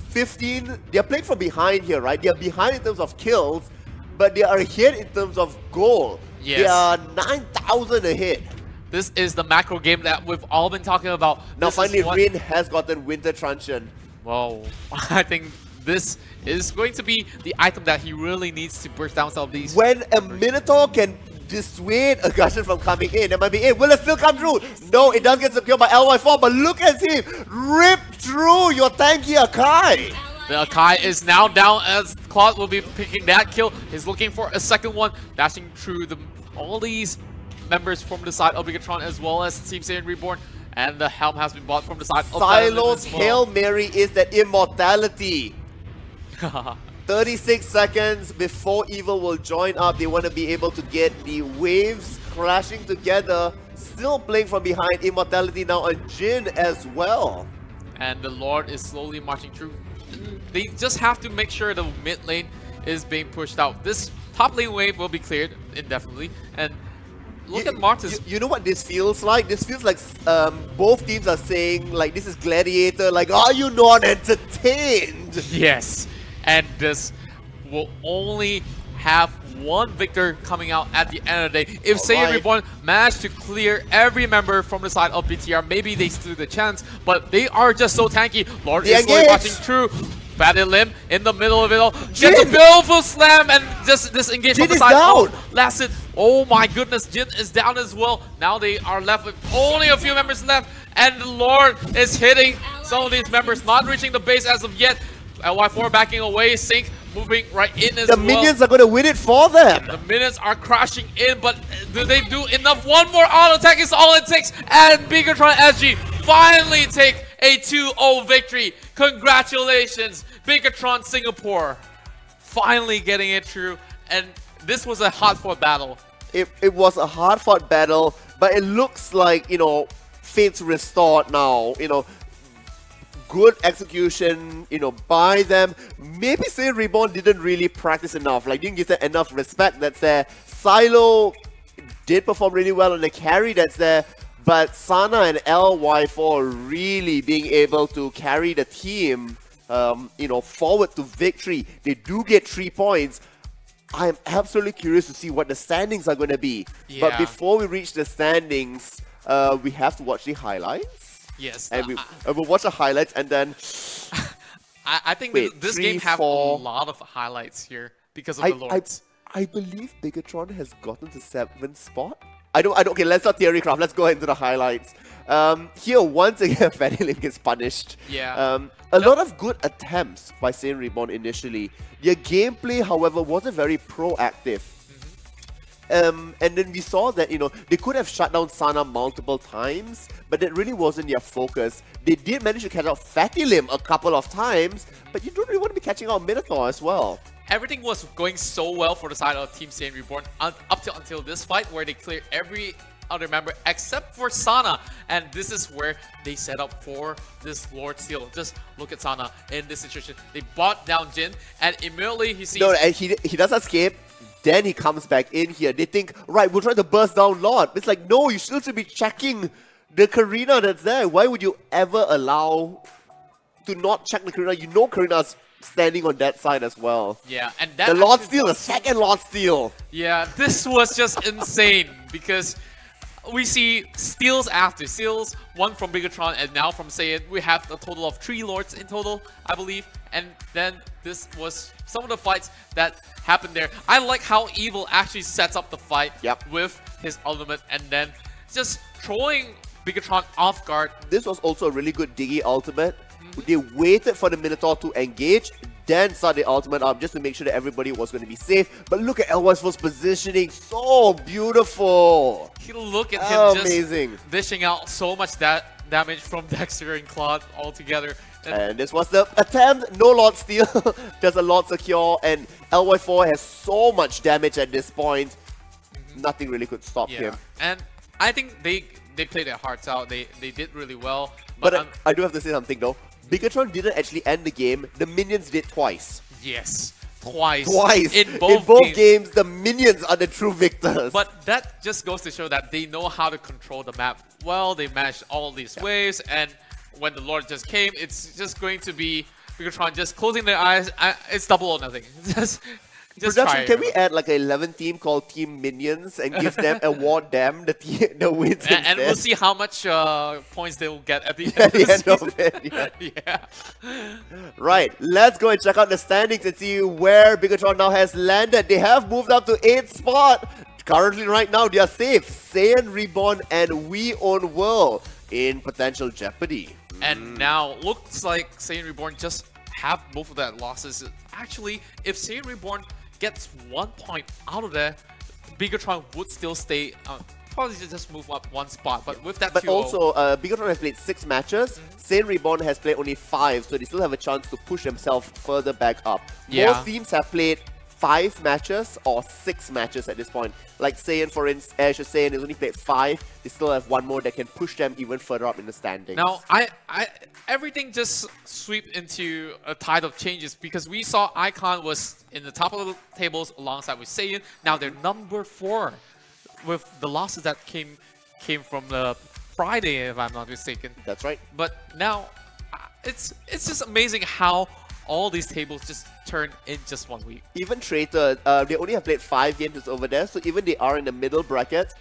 15, they're playing from behind here, right? They're behind in terms of kills, but they are ahead in terms of goal. Yes. They are 9,000 ahead. This is the macro game that we've all been talking about. Now finally Rin has gotten Winter Truncheon. Well, I think this is going to be the item that he really needs to burst down some of these. When a Minotaur can dissuade a Gushin from coming in, that might be it. Will it still come through? No, it does get secured by LY4, but look at him rip through your tanky Akai. The Akai is now down as Claude will be picking that kill. He's looking for a second one, dashing through all these members from the side of Bigatron as well as Team Saiyan Reborn, and the helm has been bought from the side of Silo's Hail Mary is that immortality. 36 seconds before Evil will join up. They want to be able to get the waves crashing together. Still playing from behind. Immortality now on Jin as well. And the Lord is slowly marching through. They just have to make sure the mid lane is being pushed out. This top lane wave will be cleared indefinitely. And look at Martis. You know what this feels like? This feels like both teams are saying, like, this is Gladiator. Like, are you not entertained? Yes. And this will only have one victor coming out at the end of the day. If Saiyan Reborn managed to clear every member from the side of BTR, maybe they stood a chance, but they are just so tanky. Lord is slowly watching through. Fatted Limb in the middle of it all. Gets a beautiful slam and just disengage from the side. Down. Last hit. Oh my goodness, Jin is down as well. Now they are left with only a few members left, and the Lord is hitting some of these members, not reaching the base as of yet. LY4 backing away, Sync moving right in as well. The minions are going to win it for them. The minions are crashing in, but do they do enough? One more auto attack is all it takes, and Bigatron SG finally take a 2-0 victory. Congratulations, Bigatron Singapore. Finally getting it through, and this was a hard-fought battle. It was a hard-fought battle, but it looks like, fate's restored now, good execution, by them. Maybe Saiyan Reborn didn't really practice enough, didn't give them enough respect that's there. Silo did perform really well on the carry that's there, but Sana and LY4 really being able to carry the team, forward to victory. They do get 3 points. I'm absolutely curious to see what the standings are going to be. Yeah. But before we reach the standings, we have to watch the highlights. Yes. And we'll watch the highlights and then... I think Wait, this 3, game have 4... a lot of highlights here because of the Lords. I believe Bigatron has gotten to 7th spot. Okay, let's not theorycraft. Let's go into the highlights. Here, once again, Fanny Lim gets punished. Yeah. A lot of good attempts by Saint Reborn initially. Their gameplay, however, wasn't very proactive. And then we saw that, you know, they could have shut down Sana multiple times, but that really wasn't their focus. They did manage to catch out Fatty Lim a couple of times, but you don't really want to be catching out Minotaur as well. Everything was going so well for the side of Team Saint Reborn until this fight where they cleared every other member except for Sana, and this is where they set up for this Lord Steel. Just look at Sana in this situation. They bought down Jin, and immediately he sees... No, and he does escape. Then he comes back in here. They think, right, we'll try to burst down Lord. It's like, no, you still should be checking the Karina that's there. Why would you ever allow to not check the Karina? You know Karina's standing on that side as well. Yeah, and that... The Lord Steel, the second Lord Steel. Yeah, this was just insane because we see steals after steals, one from Bigatron and now from Saiyan. We have a total of 3 Lords in total, I believe. And then this was some of the fights that happened there. I like how Evil actually sets up the fight with his ultimate and then just throwing Bigatron off guard. This was also a really good Diggy ultimate. They waited for the Minotaur to engage, then start the ultimate up just to make sure that everybody was going to be safe. But look at L1's positioning, so beautiful. Look at him amazing. Just dishing out so much damage from Dexter and Claude altogether. And this was the attempt, no Lord Steal, just a Lord Secure, and LY4 has so much damage at this point, nothing really could stop him. And I think they played their hearts out, they did really well. But I do have to say something though, Bigatron didn't actually end the game, the minions did twice. Yes, twice. In both games, the minions are the true victors. But that just goes to show that they know how to control the map well, they managed all these waves, and when the Lord just came, it's just going to be Bigatron just closing their eyes. It's double or nothing. just Production, can we add like an 11 team called Team Minions and give them, award them the wins and we'll see how much points they will get at the end, of it. Right, let's go and check out the standings and see where Bigatron now has landed. They have moved up to 8th spot. Currently, right now, they are safe. Saiyan Reborn and We Own World in potential jeopardy. And now, looks like Saiyan Reborn just have both of that losses. Actually, if Saiyan Reborn gets 1 point out of there, Bigatron would still stay, probably just move up 1 spot. But with that, but also, Bigatron has played 6 matches. Saiyan Reborn has played only 5, so they still have a chance to push themselves further back up. Most teams have played 5 matches or 6 matches at this point. Like Saiyan, for instance, Saiyan has only played 5. They still have 1 more that can push them even further up in the standings. Now, everything just sweep into a tide of changes because we saw Icon was in the top of the tables alongside with Saiyan. Now they're number 4 with the losses that came from the Friday, if I'm not mistaken. That's right. But now, it's just amazing how all these tables just turn in just 1 week. Even Traitor, they only have played 5 games over there, so even they are in the middle bracket.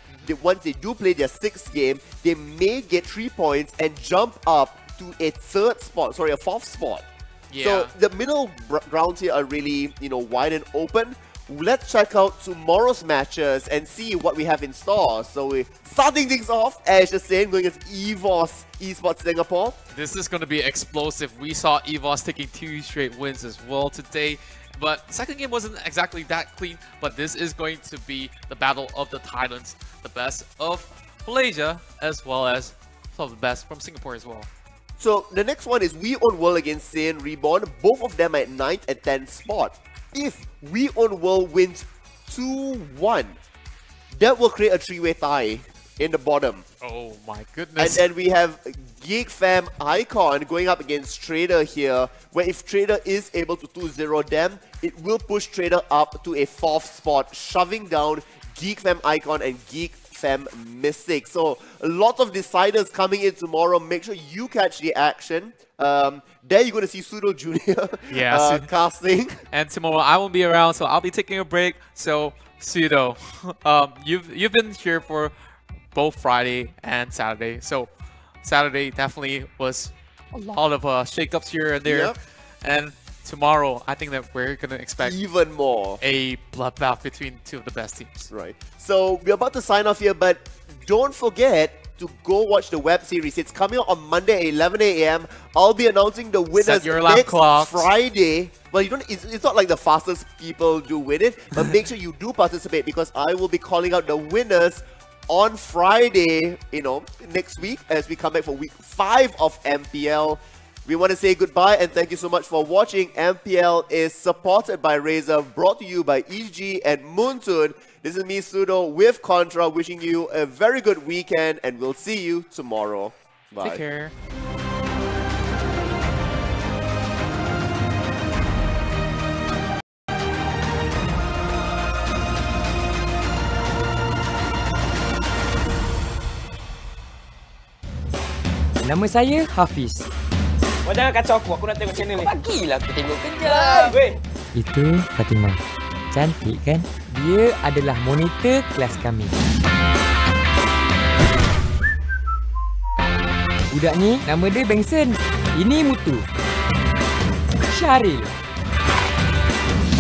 Once they do play their 6th game, they may get 3 points and jump up to a 4th spot. Yeah. So the middle grounds here are really, wide and open. Let's check out tomorrow's matches and see what we have in store. So we're starting things off, as just saying, going against EVOS Esports Singapore. This is going to be explosive. We saw EVOS taking 2 straight wins as well today. But second game wasn't exactly that clean, but this is going to be the battle of the Titans, the best of Malaysia, as well as some of the best from Singapore as well. So the next one is We Own World against Saiyan Reborn. Both of them at 9th and 10th spot. If We Own World wins 2-1, that will create a 3-way tie in the bottom. Oh my goodness. And then we have Geek Fam Icon going up against Trader here, where if Trader is able to 2-0 them, it will push Trader up to a 4th spot, shoving down Geek Fam Icon and Geek Fam Mystic. So a lot of deciders coming in tomorrow. Make sure you catch the action. There you're going to see Pseudo Junior casting. And tomorrow I won't be around, so I'll be taking a break. So Pseudo, you've been here for both Friday and Saturday. So Saturday definitely was a lot of shakeups here and there. Yep. And tomorrow, I think that we're going to expect even more a bloodbath between two of the best teams. Right. So we're about to sign off here, but don't forget to go watch the web series. It's coming out on Monday at 11 a.m. I'll be announcing the winners next Friday. Well, you don't. It's not like the fastest people do win it, but make sure you do participate because I will be calling out the winners on Friday, next week as we come back for week 5 of MPL. We want to say goodbye and thank you so much for watching. MPL is supported by Razer, brought to you by EG and Moontun. This is me, Pseudo, with Contra, wishing you a very good weekend and we'll see you tomorrow. Bye. Take care. Nama saya Hafiz. Kau jangan kacau aku nak tengok channel ni. Bagilah aku tengok kejap. Itu Fatimah. Cantik kan? Dia adalah monitor kelas kami. Budak ni nama dia Bengson. Ini Mutu. Syaril.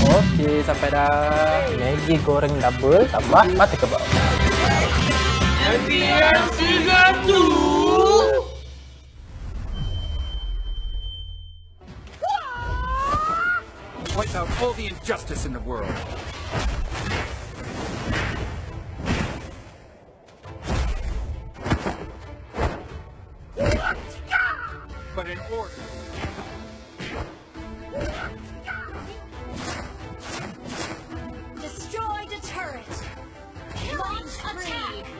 Okey, sampai dah. Maggi goreng double tambah mata kebab. MPL Season 2. Wipe out all the injustice in the world. But in order. Destroy the turret. Launch attack.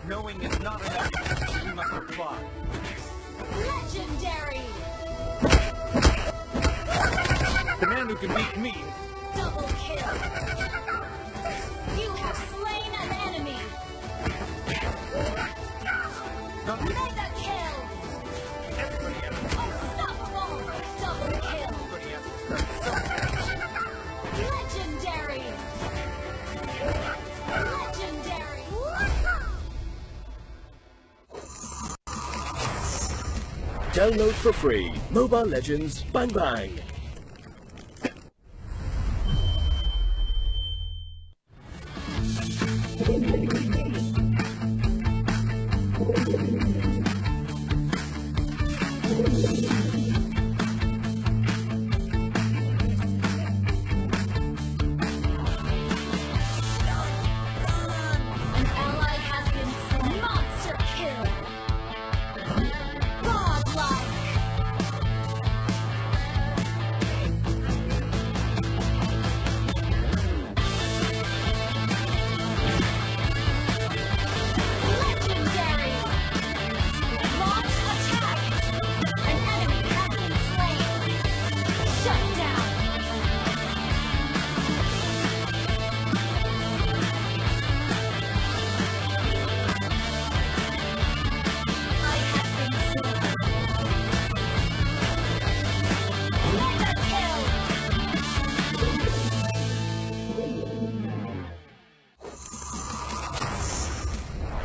Knowing is not enough. We must apply. Legendary. The man who can beat me. Double kill. You have slain an enemy. Mega kill. Unstoppable. Double kill. Legendary. Legendary. Download for free. Mobile Legends Bang Bang.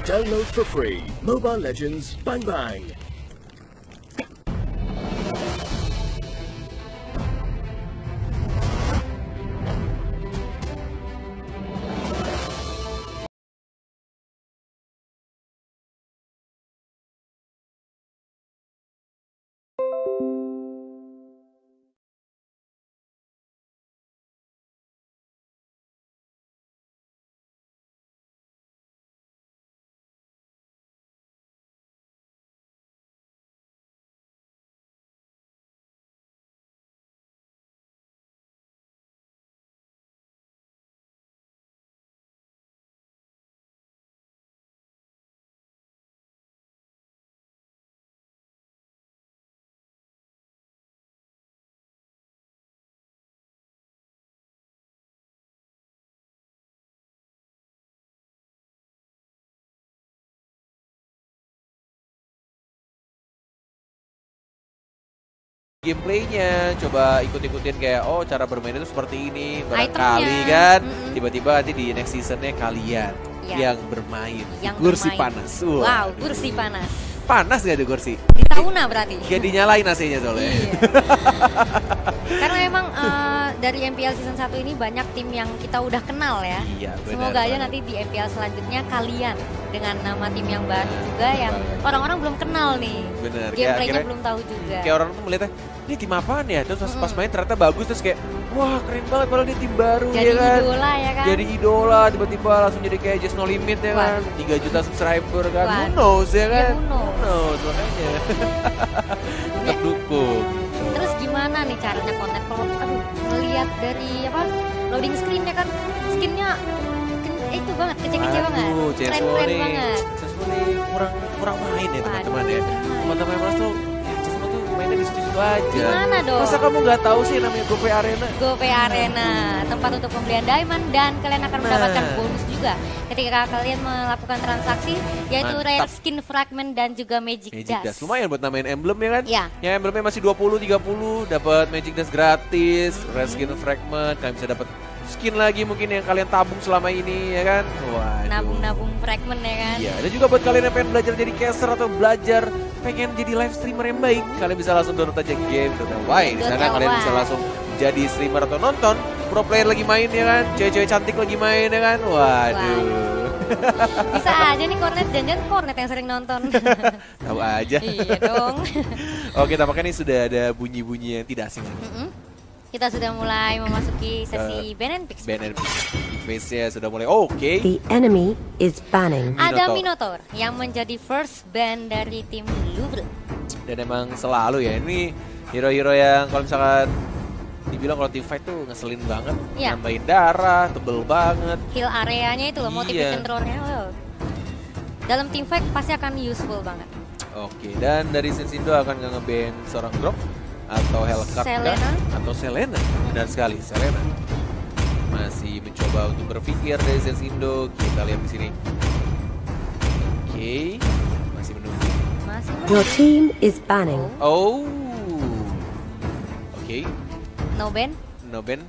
Download for free. Mobile Legends Bang Bang. gameplaynya, coba ikut-ikutin kayak oh cara bermain itu seperti ini, barangkali kan tiba-tiba nanti di next seasonnya kalian yang bermain kursi panas. Wow, kursi panas. Panas gak tuh kursi? Di sauna berarti. Gak dinyalain AC-nya soalnya. Karena memang dari MPL season 1 ini banyak tim yang kita udah kenal ya. Iya, benar. Semoga aja nanti di MPL selanjutnya kalian dengan nama tim yang baru juga yang orang-orang belum kenal nih. Bener. Gameplaynya belum tahu juga. Kayak orang tuh melihatnya, ini tim apaan ya? Terus pas main ternyata bagus, terus kayak wah keren banget padahal dia tim baru jadi ya kan. Idola ya kan. Jadi idola tiba-tiba langsung jadi kayak Just No Limit ya kan. 3 juta subscriber kan. Who knows ya kan. Who knows makanya. Tetap dukung. Terus gimana nih caranya konten kalau ngelihat dari apa loading screen-nya kan skinnya itu banget kece-kece banget. Keren-keren banget. CSGO nih kurang main ya teman-teman ya. Teman-teman yang tuh CSGO tuh mainnya di situ aja. Gimana dong? Masa kamu nggak tahu sih namanya GoPay Arena? GoPay Arena, tempat untuk pembelian diamond dan kalian akan mendapatkan bonus juga ketika kalian melakukan transaksi yaitu rare skin fragment dan juga magic dust. Lumayan buat namain emblem ya kan? Iya. Ya emblemnya masih 20-30 dapat magic dust gratis, rare skin fragment, kalian bisa dapat skin lagi mungkin yang kalian tabung selama ini ya kan. Waduh. Nabung-nabung fragment ya kan. Iya, dan juga buat kalian yang pengen belajar jadi caster atau belajar pengen jadi live streamer yang baik, kalian bisa langsung download aja game.ly. Di sana kalian bisa langsung jadi streamer atau nonton pro player lagi main ya kan, cewek-cewek cantik lagi main ya kan. Waduh. Bisa aja nih Kornet, jangan Kornet yang sering nonton. Tahu aja. Iya dong. Oke, tampaknya ini sudah ada bunyi-bunyi yang tidak asing lagi. Kita sudah mulai memasuki sesi ban and picks. Ban and picks. Face-nya sudah mulai oke. The enemy is banning. Ada Minotaur yang menjadi first ban dari tim Louvre. Dan emang selalu ya, ini hero-hero yang kalau misalkan dibilang kalau team fight tuh ngeselin banget. Nambahin darah, tebel banget. Heal areanya itu loh, motivation roll-nya. Dalam team fight pasti akan useful banget. Oke, dan dari Sensindo akan nge-ban seorang drop atau Hellcat atau Selena. Benar sekali, Selena masih mencoba untuk berpikir dari Sensindo. Kita lihat di sini. Oke, masih menunggu. Your team is banning. Oh, oke. No ban? No ban.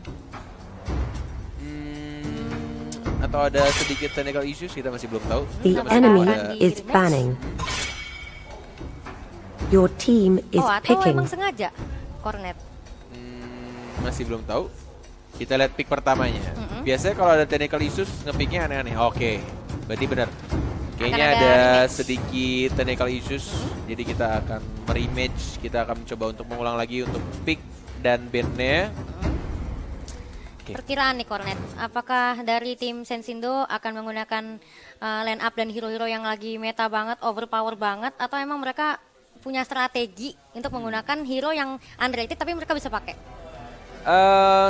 Atau ada sedikit technical issues, kita masih belum tahu. The enemy is banning. Your team is picking. Atau emang sengaja, Kornet? Masih belum tahu. Kita lihat pick pertamanya. Biasanya kalau ada technical issues, nge-picknya aneh-aneh. Oke, berarti benar. Kayaknya ada sedikit technical issues. Jadi kita akan merematch. Kita akan mencoba untuk mengulang lagi untuk pick dan ban-nya. Perkiraan nih Kornet, apakah dari tim Sensindo akan menggunakan line up dan hero-hero yang lagi meta banget, overpower banget, atau emang mereka punya strategi untuk menggunakan hero yang underrated tapi mereka bisa pakai?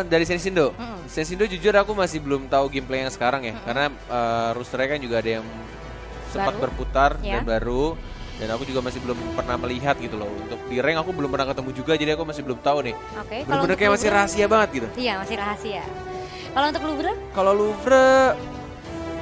Dari Sensindo, Sensindo jujur aku masih belum tahu gameplay yang sekarang ya, karena rosternya kan juga ada yang sempat berputar dan baru. Dan aku juga masih belum pernah melihat gitu loh. Untuk di rank aku belum pernah ketemu juga, jadi aku masih belum tahu nih. Bener-bener kayak masih rahasia banget gitu. Iya, masih rahasia. Kalau untuk Louvre? Kalau Louvre,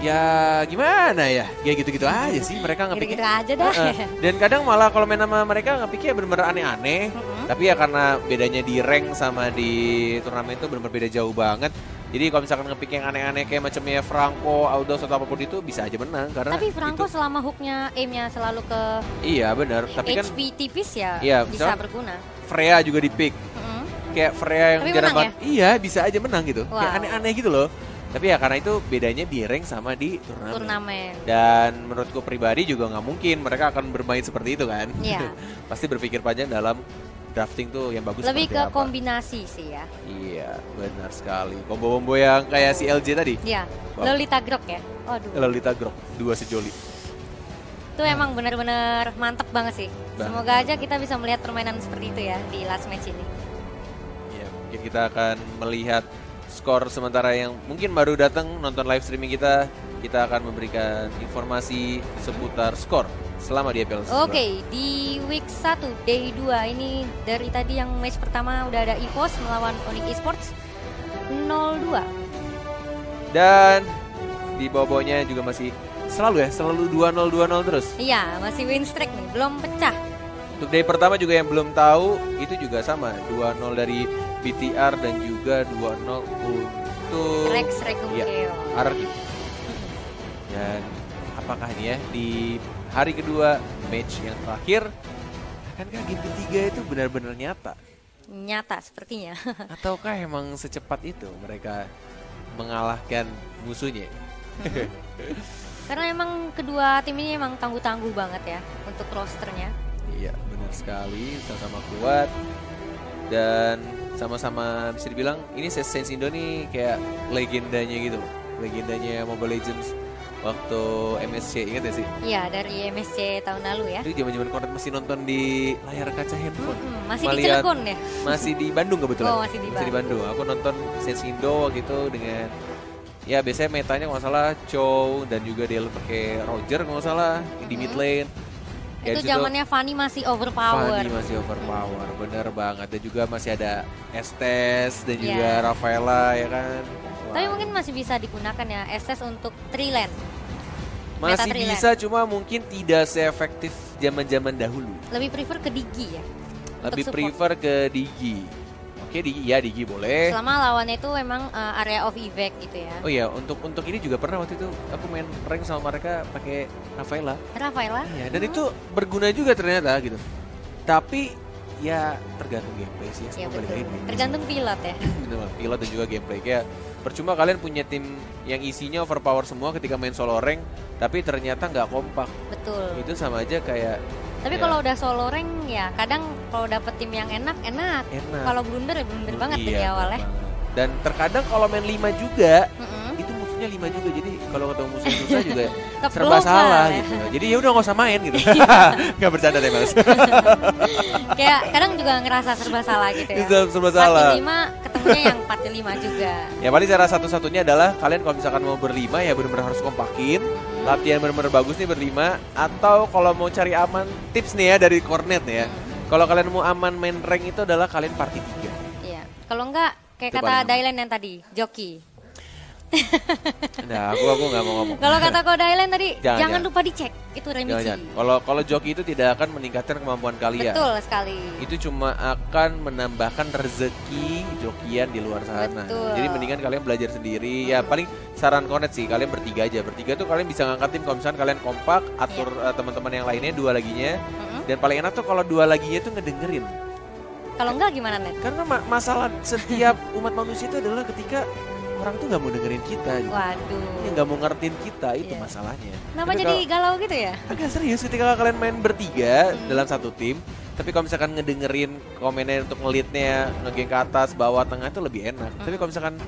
ya gimana ya? Ya gitu-gitu aja sih mereka nge-pick. Gitu-gitu aja dah. Dan kadang malah kalau main sama mereka nge-picknya bener-bener aneh-aneh. Tapi ya karena bedanya di rank sama di turnamen itu bener-bener beda jauh banget. Jadi kalau misalkan nge-pick yang aneh-aneh kayak macamnya Franco, Audos atau apapun itu bisa aja menang karena tapi Franco itu, selama hooknya aimnya selalu ke iya benar, tapi kan HP tipis ya bisa berguna. Freya juga di pick. Kayak Freya yang jarang banget. Ya? Iya, bisa aja menang gitu. Kayak aneh-aneh gitu loh. Tapi ya karena itu bedanya di rank sama di turnamen. Dan menurutku pribadi juga nggak mungkin mereka akan bermain seperti itu kan. Iya. Pasti berpikir panjang dalam drafting tuh yang bagus lebih ke apa. Kombinasi sih ya. Iya, benar sekali. Combo-combo yang kayak si LJ tadi. Iya, Lolita Grok ya. Waduh. Lolita Grok, 2 sejoli. Itu emang benar-benar mantep banget sih. Semoga aja kita bisa melihat permainan seperti itu ya di last match ini. Iya, mungkin kita akan melihat skor sementara yang mungkin baru datang nonton live streaming kita. Kita akan memberikan informasi seputar skor selama di EPL. Oke, di week 1 day 2 ini dari tadi yang match pertama udah ada EVOS melawan ONIC Esports 0-2. Dan di bawah-bawahnya juga masih selalu 2-0 terus. Iya, masih win streak nih, belum pecah. Untuk day pertama juga yang belum tahu, itu juga sama. 2-0 dari BTR dan juga 2-0 untuk Rex Regumkeo. Ya, RRQ. Dan apakah ini ya di hari kedua match yang terakhir, akankah game ketiga itu benar-benar nyata? Nyata sepertinya. Ataukah emang secepat itu mereka mengalahkan musuhnya? Karena emang kedua tim ini emang tangguh-tangguh banget ya untuk rosternya. Iya, benar sekali, sama-sama kuat dan sama-sama bisa dibilang ini Saints Indo nih kayak legendanya gitu loh. Legendanya Mobile Legends waktu MSC, ingat ya sih? Iya, dari MSC tahun lalu ya. Itu zaman-zaman Kornet masih nonton di layar kaca handphone. Masih di Cilegon ya? Masih di Bandung kebetulan. Oh, masih di Bandung. Aku nonton Saints Indo gitu dengan ya biasanya metanya kalau nggak salah Chow dan juga dia pakai Roger kalau nggak salah di mid lane. Itu zamannya Fanny masih overpower. Fanny masih overpower, bener banget. Dan juga masih ada Estes dan juga Rafaela ya kan. Tapi mungkin masih bisa digunakan ya Estes untuk 3 lane. Masih bisa, cuma mungkin tidak seefektif zaman-zaman dahulu. Lebih prefer ke Digi ya? Lebih prefer ke Digi. Oke, Digi ya, Digi boleh. Selama lawannya itu memang area of evac gitu ya. Oh iya, untuk ini juga pernah waktu itu aku main rank sama mereka pakai Rafaela. Iya, dan itu berguna juga ternyata gitu. Tapi ya tergantung gameplay sih. Ya, tergantung pilot ya. Betul, pilot dan juga gameplay. Kayak percuma kalian punya tim yang isinya overpower semua ketika main solo rank, tapi ternyata nggak kompak. Betul. Itu sama aja kayak. Tapi kalau udah solo rank ya kadang kalau dapet tim yang enak. Kalau blunder ya blunder banget dari awal ya. Dan terkadang kalau main 5 juga, itu musuhnya 5 juga. Jadi kalau ketemu musuh susah juga serba salah gitu. Jadi ya udah nggak usah main gitu. Nggak bercanda deh Mas. Kayak kadang juga ngerasa serba salah gitu ya. Serba salah. Party 5 ketemunya yang party 5 juga. Ya paling cara satu-satunya adalah kalian kalau misalkan mau berlima ya benar-benar harus kompakin. Latihan benar-benar bagus nih berlima. Atau kalau mau cari aman, tips nih ya dari Kornet ya. Kalau kalian mau aman main rank itu adalah kalian party 3. Iya. Kalau enggak kayak itu kata Dailan yang tadi, joki. Nah, aku nggak mau ngomong. Kalau kata Ko Dailan tadi, jangan lupa dicek itu remisi. Kalau joki itu tidak akan meningkatkan kemampuan kalian. Betul sekali. Itu cuma akan menambahkan rezeki jokian di luar sana. Betul. Jadi mendingan kalian belajar sendiri. Ya paling saran Kornet sih kalian bertiga aja. Bertiga tuh kalian bisa ngangkat tim kalau misalkan kalian kompak, atur teman-teman yang lainnya 2 laginya. Dan paling enak tuh kalau 2 laginya tuh ngedengerin. Kalau enggak gimana Net? Karena masalah setiap umat manusia itu adalah ketika orang tuh nggak mau dengerin kita gitu. Waduh. Ya nggak mau ngertiin kita, itu masalahnya. Kenapa jadi galau gitu ya? Agak serius ketika kalian main bertiga dalam satu tim. Tapi kalau misalkan ngedengerin komennya untuk ngelitnya, ngegeng ke atas, bawah, tengah itu lebih enak. Tapi kalau misalkan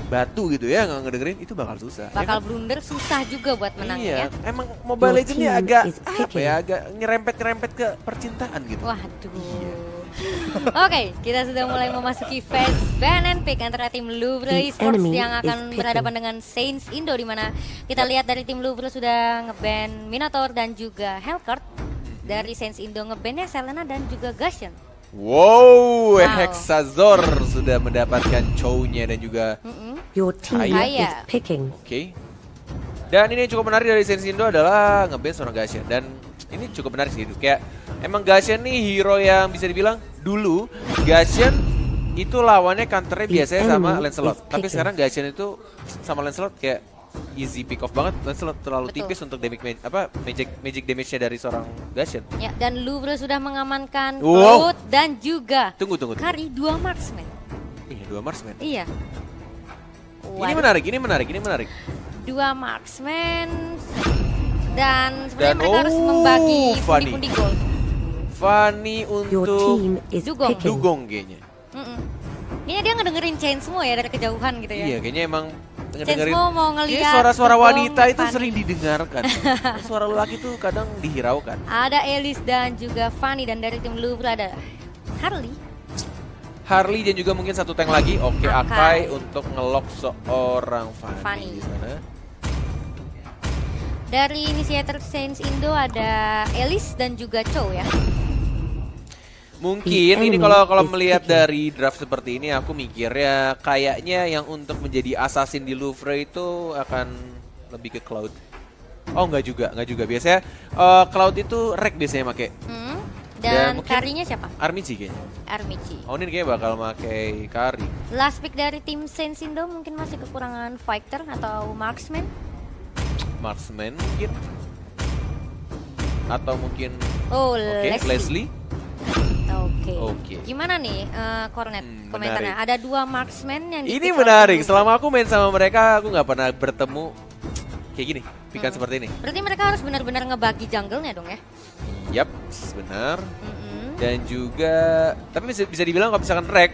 batu gitu ya nggak ngedengerin itu bakal susah. Bakal blunder susah juga buat menang ya. Emang Mobile Legends ini agak agak nyerempet ke percintaan gitu. Waduh. Oke, kita sudah mulai memasuki phase ban and pick antara tim Louvre Esports yang akan berhadapan dengan Saints Indo, di mana kita lihat dari tim Louvre sudah ngeban Minotaur dan juga Hellcurt. Dari Saints Indo ngebannya Selena dan juga Gashen. Wow, Hexazor sudah mendapatkan Chow-nya dan juga Your team is picking. Oke. Dan ini yang cukup menarik dari Saints Indo adalah nge-ban seorang Gashen. Dan ini cukup menarik sih, kayak emang Gashen nih hero yang bisa dibilang dulu Gashen itu lawannya counternya biasanya sama Lancelot. Tapi sekarang Gashen itu sama Lancelot kayak easy pick off banget. Lancelot terlalu tipis untuk magic damage-nya dari seorang Gashen. Ya, dan Louvre sudah mengamankan Cloud dan juga Kari 2 marksman. Iya, 2 marksman. Iya. Ini menarik. 2 marksman. Dan sebenarnya mereka harus membagi pundi-pundi gol. Fanny untuk Dugong kayaknya. Ini dia ngedengerin Chain semua ya dari kejauhan gitu ya. Iya, kayaknya emang ngedengerin. Mau ngelihat suara-suara wanita itu sering didengarkan. Suara lelaki tuh kadang dihiraukan. Ada Elise dan juga Fanny, dan dari tim Louvre ada Harley dan juga mungkin satu tank lagi. Oke, Akai untuk ngelock seorang Fanny di sana. Dari inisiator Saints Indo ada Elise dan juga Chow ya. Mungkin ini kalau melihat dari draft seperti ini aku mikirnya kayaknya yang untuk menjadi assassin di Louvre itu akan lebih ke Cloud. Oh enggak juga. Biasanya Cloud itu Rek biasanya make. Dan karinya siapa? Armici kayaknya. Armici. ONIC kayaknya bakal pakai kari. Last pick dari tim Sensindo mungkin masih kekurangan fighter atau marksman. Marksman mungkin. Atau mungkin Leslie. Oke. Gimana nih Cornet komentarnya? Ada 2 marksman yang ini menarik. Selama aku main sama mereka, aku nggak pernah bertemu kayak gini, pikan seperti ini. Berarti mereka harus benar-benar ngebagi jungle-nya dong ya? Yap, benar. Dan juga, tapi bisa dibilang kalau misalkan Rek,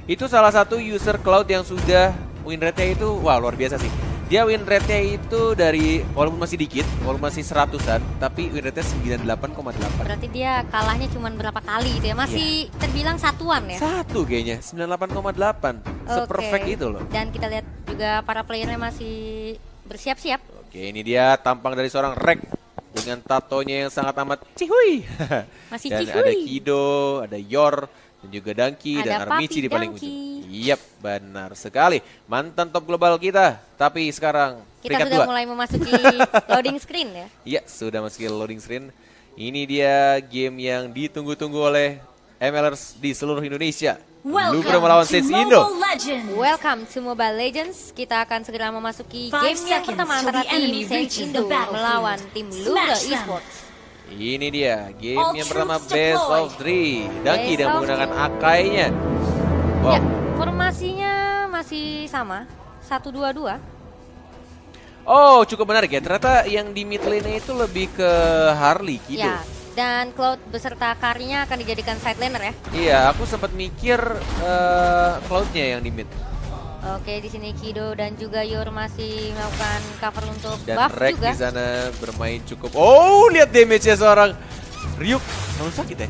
itu salah satu user cloud yang sudah win rate-nya itu, wah luar biasa sih. Dia win rate-nya itu dari, walaupun masih dikit, walaupun masih 100-an, tapi win rate-nya 98,8. Berarti dia kalahnya cuma berapa kali gitu ya? Masih terbilang satuan ya? Satu kayaknya, 98,8. Seperfect itu loh. Dan kita lihat juga para playernya masih bersiap-siap. Oke, ini dia tampang dari seorang Rek dengan tatonya yang sangat amat cihui. Masih dan cihui. ada Kido, ada Yor, dan juga Danki, dan Armici di paling ujung. Yap, benar sekali. Mantan top global kita, tapi sekarang kita peringkat sudah 2. mulai memasuki loading screen ya? Iya, sudah masukin loading screen. Ini dia game yang ditunggu-tunggu oleh MLers di seluruh Indonesia. Louvre melawan Sensi Indo. Welcome to Mobile Legends. Kita akan segera memasuki game yang pertama antara tim Sensi Indo melawan tim Louvre Esports. Ini dia game yang pertama best of 3. Danki dan menggunakan akainya. Wow. Ya, formasinya masih sama, 1-2-2. Oh, cukup menarik ya. Ternyata yang di mid lane itu lebih ke Harley gitu. Ya, dan Cloud beserta Karinya akan dijadikan side laner ya. Iya, aku sempat mikir Cloud-nya yang di mid. Oke, di sini Kido dan juga Yor masih melakukan cover untuk dan buff Rek juga. di sana bermain cukup. Oh, lihat damage-nya seorang Ryuk. Terlalu sakit ya.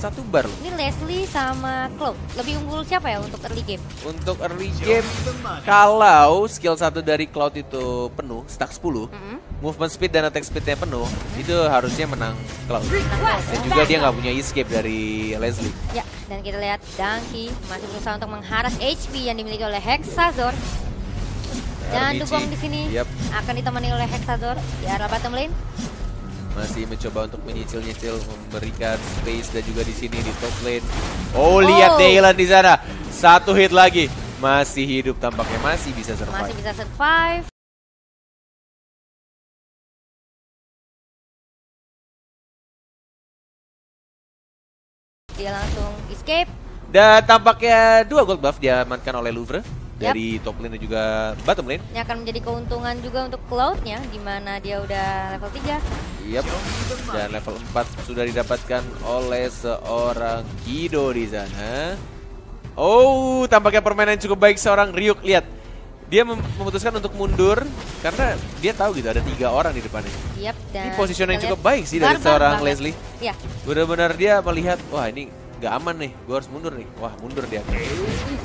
1 bar loh. Ini Leslie sama Cloud. Lebih unggul siapa ya untuk early game? Untuk early game, kalau skill 1 dari Cloud itu penuh, stack 10, movement speed dan attack speednya penuh, itu harusnya menang Cloud. Dan juga dia nggak punya escape dari Leslie. Ya, dan kita lihat Danki masih berusaha untuk mengharas HP yang dimiliki oleh Hexazor. Dan Dugong di sini akan ditemani oleh Hexazor di arah bottom lane. Masih mencoba untuk menyicil-nyicil, memberikan space, dan juga di sini di top lane. Oh, lihat Dylan di sana. 1 hit lagi. Masih hidup tampaknya, masih bisa survive. Masih bisa survive. Dia langsung escape. Dan tampaknya 2 gold buff diamankan oleh Louvre. Dari top lane dan juga bottom lane. Ini akan menjadi keuntungan juga untuk Cloud-nya, di mana dia udah level 3. Yap. Dan level 4 sudah didapatkan oleh seorang Kido di sana. Oh, tampaknya permainan cukup baik seorang Ryuk. Lihat, dia memutuskan untuk mundur karena dia tahu gitu ada 3 orang di depannya. Yap, dan ini positioning yang cukup baik sih dari seorang Leslie. Iya. Benar-benar dia melihat, wah ini nggak aman nih, gue harus mundur nih. Wah, mundur dia.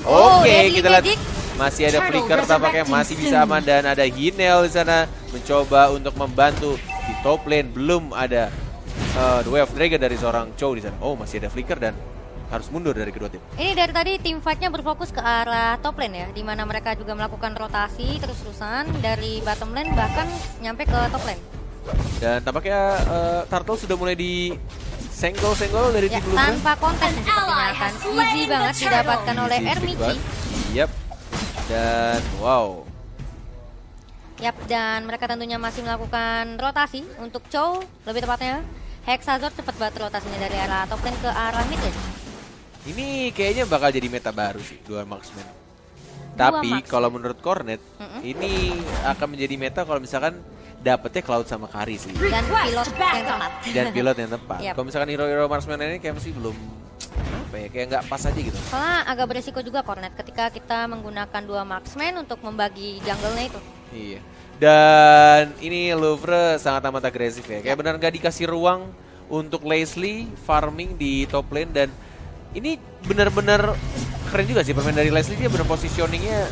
Oke, kita lihat masih ada flicker, tampaknya masih bisa aman, dan ada Hinel di sana mencoba untuk membantu di top lane. Belum ada The Way of Dragon dari seorang Chow di sana. Oh, masih ada flicker dan harus mundur dari kedua tim. Ini dari tadi tim fight-nya berfokus ke arah top lane ya, di mana mereka juga melakukan rotasi terus-terusan dari bottom lane bahkan nyampe ke top lane. Dan tampaknya Turtle sudah mulai di senggol-senggol dari tim Louvre. Tanpa konten sepertinya akan easy banget didapatkan oleh Ermici. Yap. Dan wow. Yap, dan mereka tentunya masih melakukan rotasi untuk Chow, lebih tepatnya Hexazor cepat banget rotasinya dari arah top lane ke arah mid lane. Ini kayaknya bakal jadi meta baru sih, 2 marksman. Tapi kalau menurut Cornet, ini akan menjadi meta kalau misalkan dapetnya Cloud sama Kari sih. Dan pilot yang tepat. Dan pilot yang tepat. Yep. Kalau misalkan hero-hero marksman ini kayak masih belum apa ya, kayak nggak pas aja gitu. Soalnya agak beresiko juga Cornet ketika kita menggunakan 2 marksman untuk membagi jungle-nya itu. Iya. Dan ini Louvre sangat amat agresif ya. Kayak benar nggak dikasih ruang untuk Leslie farming di top lane, dan ini benar-benar keren juga sih permainan dari Leslie. Dia benar positioningnya